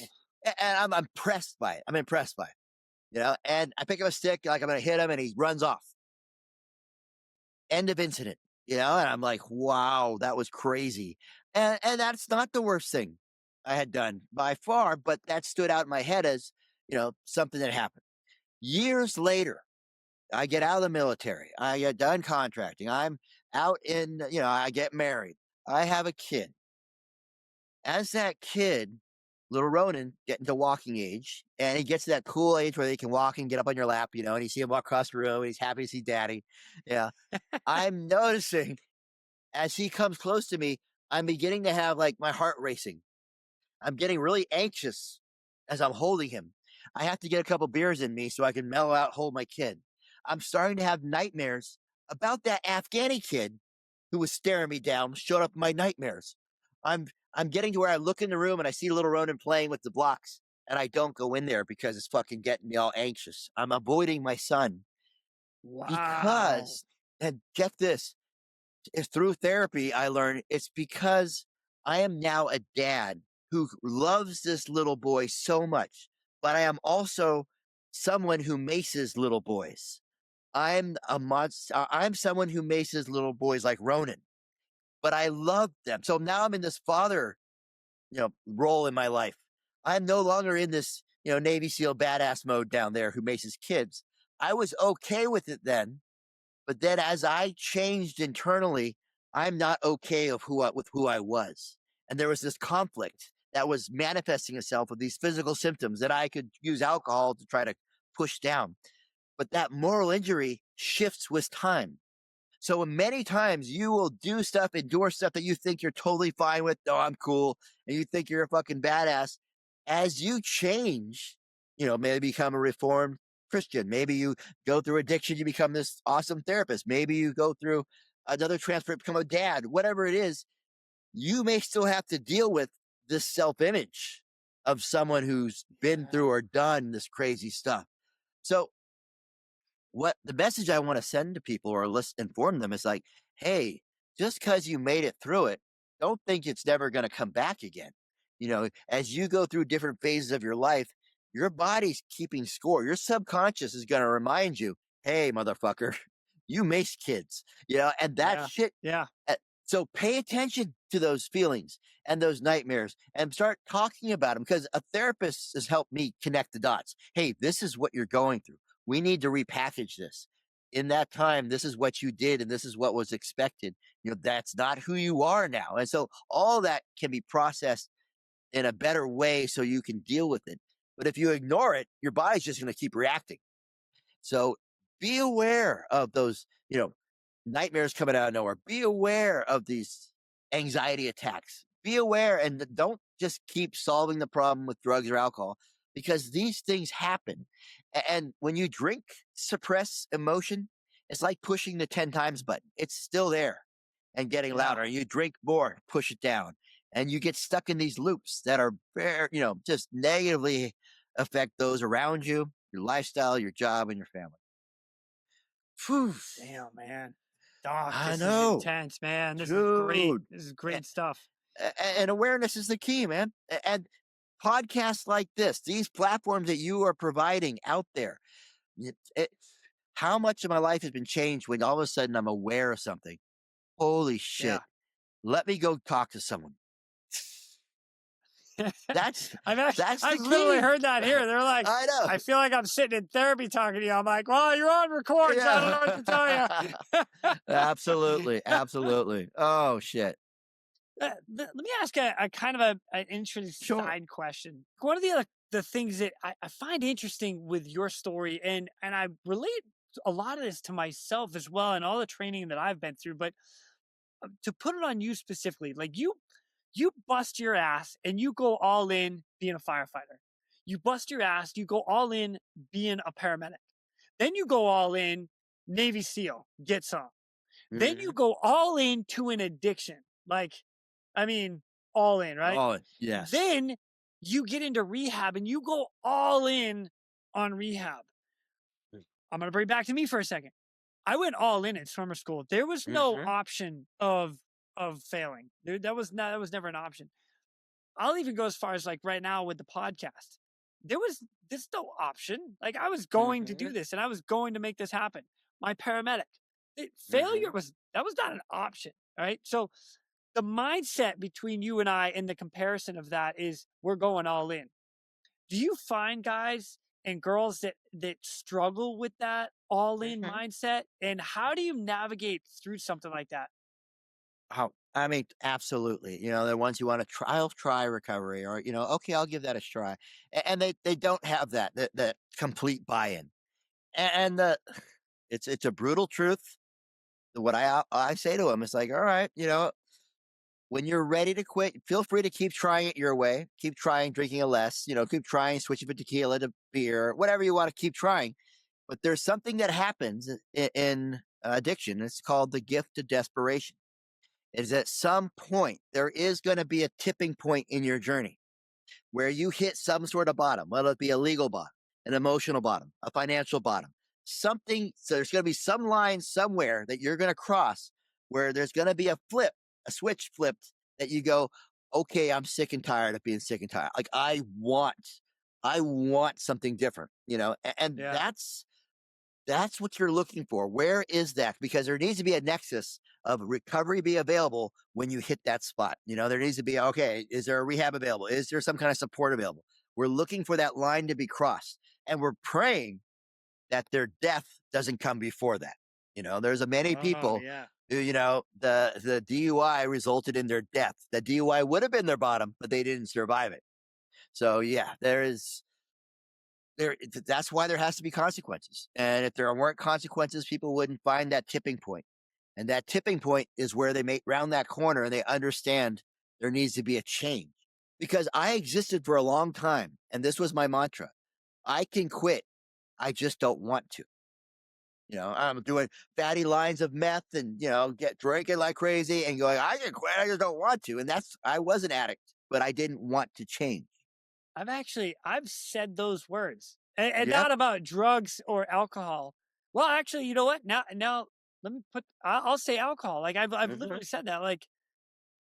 and I'm impressed by it. I'm impressed by it. You know, and I pick up a stick like I'm going to hit him, and he runs off. End of incident. You know, and I'm like, wow, that was crazy. And that's not the worst thing I had done by far, but that stood out in my head as, you know, something that happened. Years later, I get out of the military. I get done contracting. I'm out in, you know, I get married. I have a kid. As that kid, little Ronan, getting to walking age, and he gets to that cool age where they can walk and get up on your lap, you know, and you see him walk across the room, and he's happy to see daddy. Yeah. I'm noticing as he comes close to me, I'm beginning to have like my heart racing. I'm getting really anxious as I'm holding him. I have to get a couple beers in me so I can mellow out, hold my kid. I'm starting to have nightmares about that Afghani kid who was staring me down, showed up in my nightmares. I'm getting to where I look in the room and I see little Ronan playing with the blocks, and I don't go in there because it's fucking getting me all anxious. I'm avoiding my son. Wow. Because, and get this, it's through therapy I learned it's because I am now a dad who loves this little boy so much, but I am also someone who maces little boys. I'm someone who maces little boys like Ronan. But I love them. So now I'm in this father, you know, role in my life. I'm no longer in this, you know, Navy SEAL badass mode down there who maces kids. I was okay with it then, but then as I changed internally, I'm not okay with who I was. And there was this conflict that was manifesting itself with these physical symptoms that I could use alcohol to try to push down. But that moral injury shifts with time. So many times you will do stuff, endure stuff that you think you're totally fine with. Oh, I'm cool. And you think you're a fucking badass. As you change, you know, maybe become a reformed Christian. Maybe you go through addiction, you become this awesome therapist. Maybe you go through another transfer, become a dad, whatever it is. You may still have to deal with this self-image of someone who's been through or done this crazy stuff. So what the message I want to send to people or inform them is like, hey, just because you made it through it, don't think it's never going to come back again. You know, as you go through different phases of your life, your body's keeping score. Your subconscious is going to remind you, hey, motherfucker, you mace kids, you know, and that shit. Yeah. So pay attention to those feelings and those nightmares and start talking about them, because a therapist has helped me connect the dots. Hey, this is what you're going through. we need to repackage this. In that time, this is what you did and this is what was expected. That's not who you are now. And so all that can be processed in a better way so you can deal with it. But if you ignore it, your body's just going to keep reacting. So be aware of those, nightmares coming out of nowhere. Be aware of these anxiety attacks. Be aware and don't just keep solving the problem with drugs or alcohol, because these things happen. And when you drink, suppress emotion, it's like pushing the 10 times button. It's still there and getting louder. You drink more, push it down. And you get stuck in these loops that are very, just negatively affect those around you, your lifestyle, your job, and your family. Whew. Damn, man. Doc, I this know. is intense, man. This Dude. is great. This is great stuff. And awareness is the key, man. And podcasts like this, these platforms that you are providing out there, how much of my life has been changed when all of a sudden I'm aware of something? Holy shit. Yeah. Let me go talk to someone. That's I've the literally key. heard that here. They're like, I know. I feel like I'm sitting in therapy talking to you. I'm like, well, you're on record, so I don't know what to tell you. Absolutely. Absolutely. Oh, shit. Let me ask a kind of an interesting side question. One of the things that I find interesting with your story, and I relate a lot of this to myself as well, and all the training that I've been through, but to put it on you specifically, like you bust your ass and you go all in being a firefighter. You bust your ass, you go all in being a paramedic. Then you go all in Navy SEAL, get some. Then you go all in to an addiction. All in, right? All in, yes. Then you get into rehab and you go all in on rehab. I'm going to bring it back to me for a second. I went all in at swimmer school. There was no option of failing. That was never an option. I'll even go as far as like right now with the podcast. There's no option. Like I was going to do this and I was going to make this happen. My paramedic. Failure was not an option. Right. So the mindset between you and I and the comparison of that is we're going all in. Do you find guys and girls that struggle with that all in mindset? And how do you navigate through something like that? Absolutely. The ones who want to try recovery or, okay, I'll give that a try. And they don't have that complete buy-in. And it's a brutal truth. What I say to them is like, all right, when you're ready to quit, feel free to keep trying it your way. Keep trying drinking a less, keep trying switching from tequila to beer, whatever you want to keep trying. But there's something that happens in addiction. It's called the gift of desperation. Is at some point, there is going to be a tipping point in your journey where you hit some sort of bottom, whether it be a legal bottom, an emotional bottom, a financial bottom, something. So there's going to be some line somewhere that you're going to cross where there's going to be a switch flipped that you go, okay, I'm sick and tired of being sick and tired. Like I want something different, and that's what you're looking for. Where is that? Because there needs to be a nexus of recovery be available when you hit that spot. There needs to be, okay, is there a rehab available? Is there some kind of support available? We're looking for that line to be crossed, and we're praying that their death doesn't come before that. There's many people who, the DUI resulted in their death. The DUI would have been their bottom, but they didn't survive it. So yeah, that's why there has to be consequences. And if there weren't consequences, people wouldn't find that tipping point. And that tipping point is where they make round that corner and they understand there needs to be a change. Because I existed for a long time, and this was my mantra. I can quit. I just don't want to. I'm doing fatty lines of meth and, get drinking like crazy and going, I can quit. I just don't want to. And I was an addict, but I didn't want to change. I've said those words and not about drugs or alcohol. Well, actually, you know what? Now let me I'll say alcohol. Like I've literally said that. Like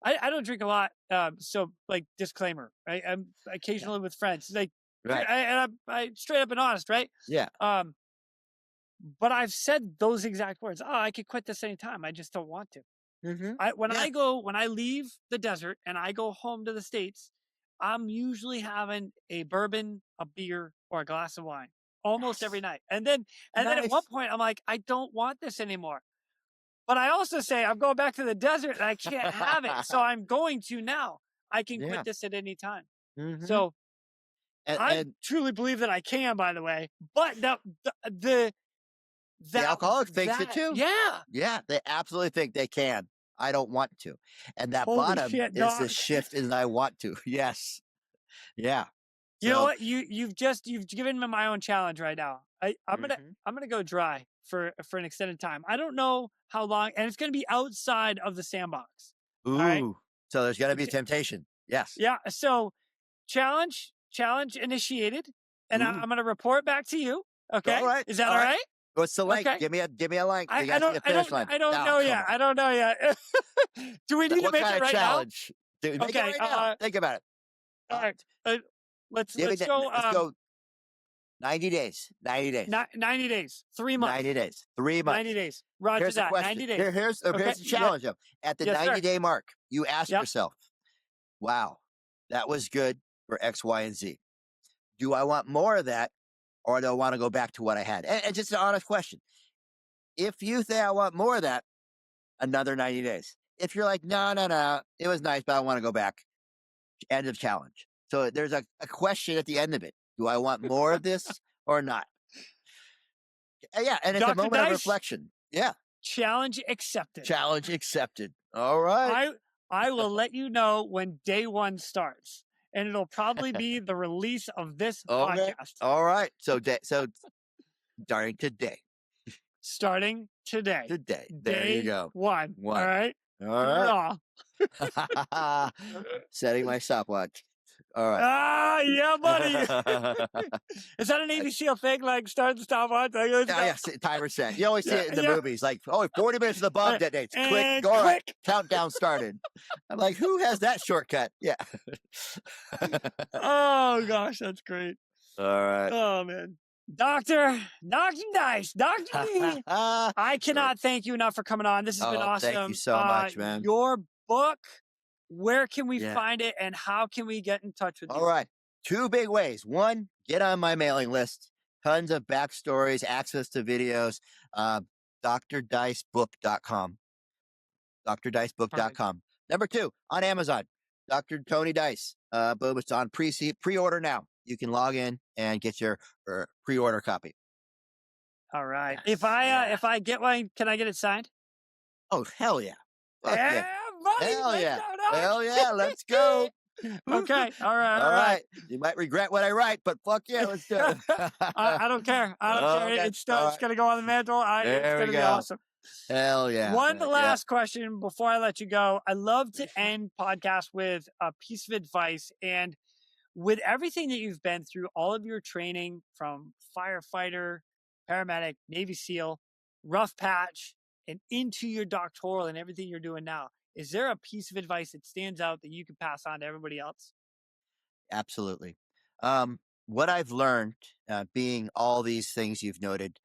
I don't drink a lot. So like disclaimer, right? I'm occasionally with friends. Like, and I straight up and honest, right? Yeah. But I've said those exact words. Oh, I could quit this anytime. I just don't want to. When I leave the desert and I go home to the States, I'm usually having a bourbon, a beer, or a glass of wine. almost every night. And then at one Nice. point, I'm like, I don't want this anymore. But I also say I'm going back to the desert and I can't have it. So I'm going to now. I can Yeah. quit this at any time. Mhm. So I and truly believe that I can, by the way. But the alcoholic thinks it that- too. Yeah. Yeah, they absolutely think they can. I don't want to. And that Holy bottom shit, is dog. the shift in I want to. Yes. Yeah. You know So- what? You've given me my own challenge right now. I'm gonna go dry for an extended time. I don't know how long, and it's gonna be outside of the sandbox. Ooh. right. So there's going to be Okay. temptation. Yes. Yeah. So challenge initiated, and Ooh. I'm gonna report back to you. Okay. All right, Is that all all right. right? What's the link? Okay. Give me a link. I You guys don't see the finish line. I don't Oh, know come yet. on. I don't know yet. Do we need to What make kind it of right challenge? Dude, make it Okay, right now. Think about it. now? All right. Let's Give me let's that- go. Let's go. 90 days. 90 days. 90 days. 3 months. 90 days. 3 months. 90 days. Roger Here's the that. question. 90 days. Here's the Okay, challenge. Though. At the Yes, sir. 90-day mark, you ask Yep. yourself, wow, that was good for X, Y, and Z. Do I want more of that, or do I want to go back to what I had? And just an honest question. If you say I want more of that, another 90 days. If you're like, no, it was nice, but I want to go back. End of challenge. So there's a question at the end of it. Do I want more of this or not? Yeah, and it's Dr. a moment Dice? of reflection. Yeah, Challenge accepted. challenge accepted. All right. I will let you know when day 1 starts, and it'll probably be the release of this Okay. podcast All right. So starting today. starting today. Today. There Day you go. 1. One. All right. All right. Raw. Setting my stopwatch. All right. Ah, yeah, buddy. Is that a Navy SEAL thing? Like start the stopwatch? Like, let's go. Yeah, timer set. You always see it in the Yeah. movies. Like, 40 minutes of the bomb detonates. Click. And All right. click. Countdown started. I'm like, who has that shortcut? Yeah. Oh gosh, that's great. All right. Oh man, Doctor Dice, Doctor D. I cannot thank you enough for coming on. This has been Oh, awesome. thank you so much, man. Your book, where can we Yeah. find it, and how can we get in touch with you? All right. 2 big ways. One, get on my mailing list. Tons of backstories, access to videos. DrDicebook.com. DrDicebook.com. Number 2, on Amazon. Dr. Tony Dice. Boom, it's on pre-order now. You can log in and get your pre-order copy. All right. Yes, If I yeah. if I get one, can I get it signed? Oh, hell yeah. Fuck yeah. buddy. Hell let's yeah. go, Doc. Hell yeah. Let's go. Okay. All right. All right. You might regret what I write, but fuck yeah, let's do it. I don't care. I don't care. Okay, It's all it's right. gonna go on the mantle. It's There we gonna be go. awesome. Hell yeah. One Yeah. last question before I let you go. I love to end podcasts with a piece of advice. And with everything that you've been through, all of your training from firefighter, paramedic, Navy SEAL, rough patch, and into your doctoral and everything you're doing now, is there a piece of advice that stands out that you can pass on to everybody else? Absolutely. What I've learned, being all these things you've noted,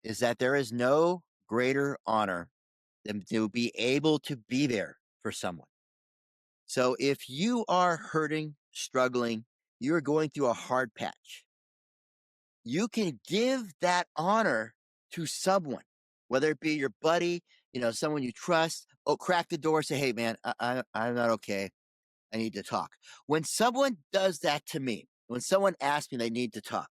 is that there is no greater honor than to be able to be there for someone. So if you are hurting, struggling, you're going through a hard patch, you can give that honor to someone, whether it be your buddy, someone you trust. Oh, crack the door, say, hey, man, I'm not okay. I need to talk. When someone does that to me, when someone asks me they need to talk,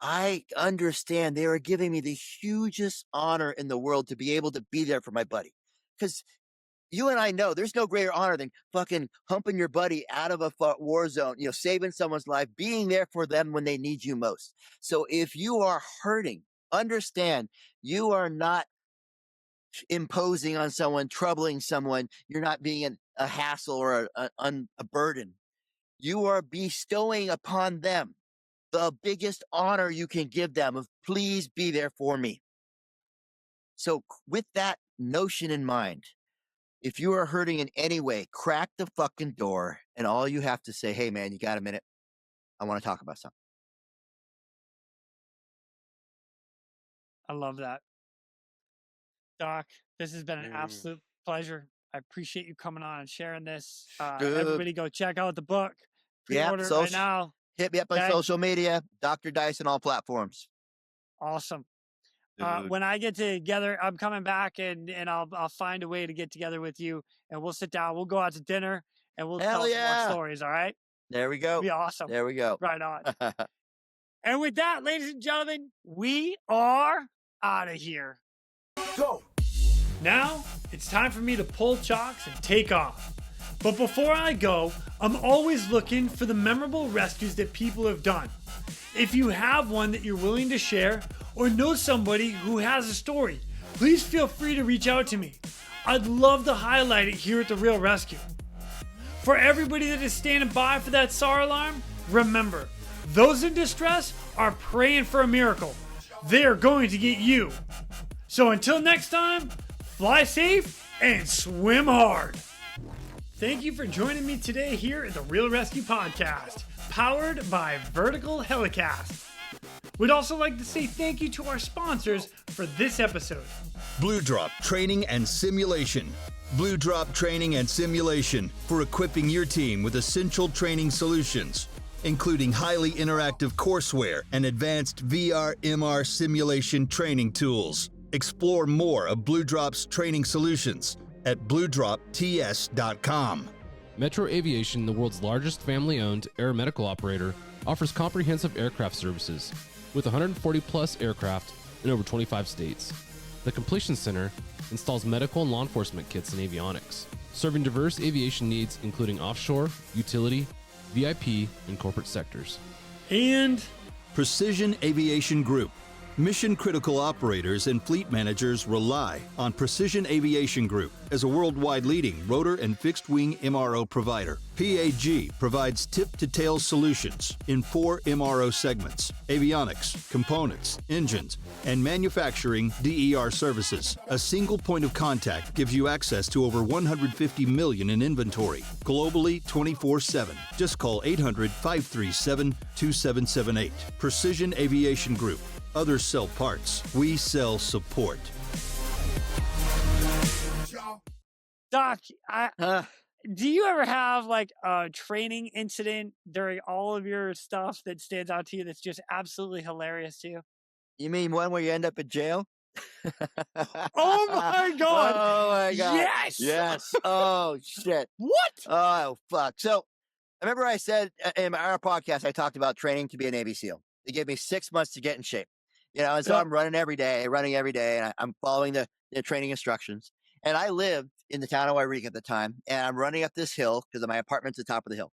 I understand they are giving me the hugest honor in the world to be able to be there for my buddy. Because you and I know there's no greater honor than fucking humping your buddy out of a war zone, saving someone's life, being there for them when they need you most. So if you are hurting, understand you are not imposing on someone, troubling someone. You're not being a hassle or a burden. You are bestowing upon them the biggest honor you can give them of please be there for me. So with that notion in mind, if you are hurting in any way, crack the fucking door and all you have to say, hey man, you got a minute? I want to talk about something. I love that. Doc, this has been an absolute pleasure. I appreciate you coming on and sharing this. Dude. Everybody go check out the book. Yeah, Pre-order it right now. Hit me up on Okay. social media, Dr. Dice on all platforms. Awesome. Dude. When I get together, I'm coming back and I'll find a way to get together with you and we'll sit down. We'll go out to dinner and we'll Hell tell some yeah. more stories. All right. There we go. Be awesome. There we go. Right on. And with that, ladies and gentlemen, we are out of here. Go. Now it's time for me to pull chocks and take off. But before I go, I'm always looking for the memorable rescues that people have done. If you have one that you're willing to share or know somebody who has a story, please feel free to reach out to me. I'd love to highlight it here at the Real ResQ. For everybody that is standing by for that SAR alarm, remember, those in distress are praying for a miracle. They are going to get you. So until next time, fly safe and swim hard. Thank you for joining me today here at the Real ResQ Podcast, powered by Vertical Helicast. We'd also like to say thank you to our sponsors for this episode. Blue Drop Training and Simulation. Blue Drop Training and Simulation for equipping your team with essential training solutions, including highly interactive courseware and advanced VR/MR simulation training tools. Explore more of Blue Drop's training solutions at bluedropts.com. Metro Aviation, the world's largest family-owned aeromedical operator, offers comprehensive aircraft services with 140-plus aircraft in over 25 states. The Completion Center installs medical and law enforcement kits and avionics, serving diverse aviation needs including offshore, utility, VIP, and corporate sectors. And Precision Aviation Group. Mission-critical operators and fleet managers rely on Precision Aviation Group as a worldwide leading rotor and fixed-wing MRO provider. PAG provides tip-to-tail solutions in 4 MRO segments: avionics, components, engines, and manufacturing DER services. A single point of contact gives you access to over 150 million in inventory, globally 24/7. Just call 800-537-2778. Precision Aviation Group. Others sell parts. We sell support. Doc, do you ever have like a training incident during all of your stuff that stands out to you that's just absolutely hilarious to you? You mean one where you end up in jail? Oh my God. Oh my God. Yes. Yes. Oh shit. What? Oh fuck. So I remember I said in our podcast, I talked about training to be a Navy SEAL. They gave me 6 months to get in shape. And so Yep. I'm running every day, and I'm following the training instructions. And I lived in the town of Wairika at the time, and I'm running up this hill because my apartment's at the top of the hill.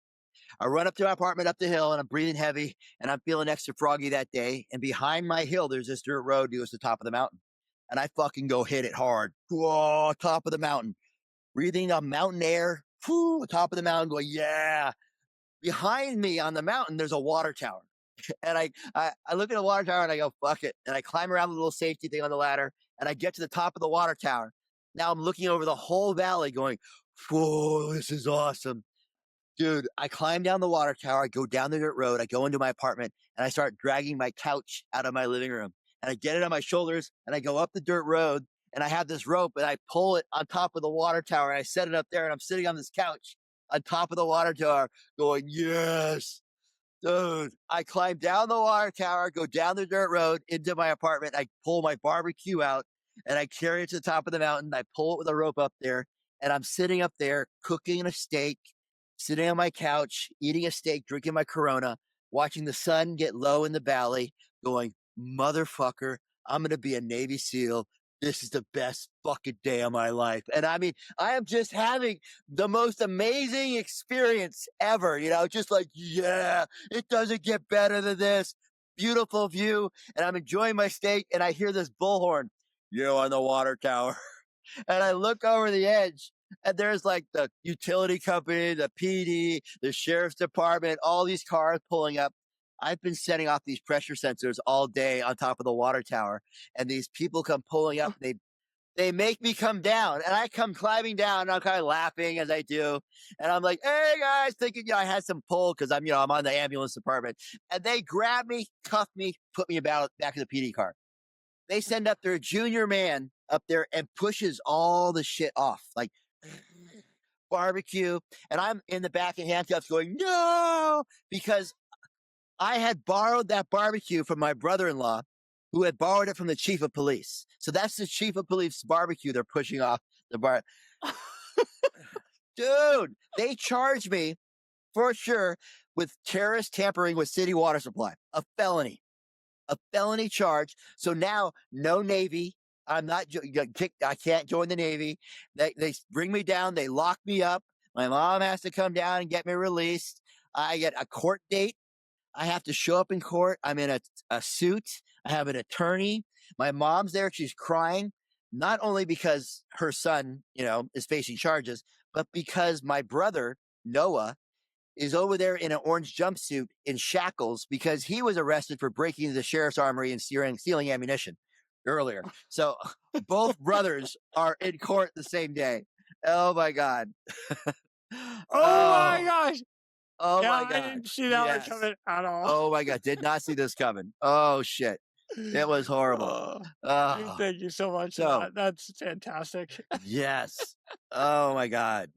I run up to my apartment up the hill, and I'm breathing heavy, and I'm feeling extra froggy that day. And behind my hill, there's this dirt road that goes to the top of the mountain. And I fucking go hit it hard. Whoa, top of the mountain. Breathing the mountain air, top of the mountain, going, yeah. Behind me on the mountain, there's a water tower. And I look at the water tower and I go, fuck it. And I climb around the little safety thing on the ladder and I get to the top of the water tower. Now I'm looking over the whole valley going, whoa, this is awesome. Dude, I climb down the water tower. I go down the dirt road. I go into my apartment and I start dragging my couch out of my living room. And I get it on my shoulders and I go up the dirt road and I have this rope and I pull it on top of the water tower. And I set it up there and I'm sitting on this couch on top of the water tower going, yes. Dude, I climb down the water tower, go down the dirt road into my apartment. I pull my barbecue out and I carry it to the top of the mountain. I pull it with a rope up there and I'm sitting up there cooking a steak, sitting on my couch, eating a steak, drinking my Corona, watching the sun get low in the valley, going, motherfucker, I'm going to be a Navy SEAL. This is the best fucking day of my life. And I mean, I am just having the most amazing experience ever, just like, yeah, it doesn't get better than this. Beautiful view. And I'm enjoying my steak and I hear this bullhorn, on the water tower. And I look over the edge and there's like the utility company, the PD, the sheriff's department, all these cars pulling up. I've been setting off these pressure sensors all day on top of the water tower, and these people come pulling up. They make me come down, and I come climbing down, and I'm kind of laughing as I do. And I'm like, hey, guys, thinking, I had some pull because I'm on the ambulance department. And they grab me, cuff me, put me back in the PD car. They send up their junior man up there and pushes all the shit off, like barbecue. And I'm in the back in handcuffs going, no, because I had borrowed that barbecue from my brother-in-law, who had borrowed it from the chief of police. So that's the chief of police barbecue they're pushing off the bar. Dude, they charged me for sure with terrorist tampering with city water supply, a felony charge. So now no Navy. I'm not kicked. I can't join the Navy. They bring me down. They lock me up. My mom has to come down and get me released. I get a court date. I have to show up in court. I'm in a suit. I have an attorney. My mom's there. She's crying, not only because her son, is facing charges, but because my brother, Noah, is over there in an orange jumpsuit in shackles because he was arrested for breaking into the sheriff's armory and stealing ammunition earlier. So both brothers are in court the same day. Oh my God. Oh my gosh. Oh yeah, my God. I didn't see that one coming at all. Oh my God. Did not see this coming. Oh shit. It was horrible. Thank you so much. That's fantastic. Yes. Oh my God.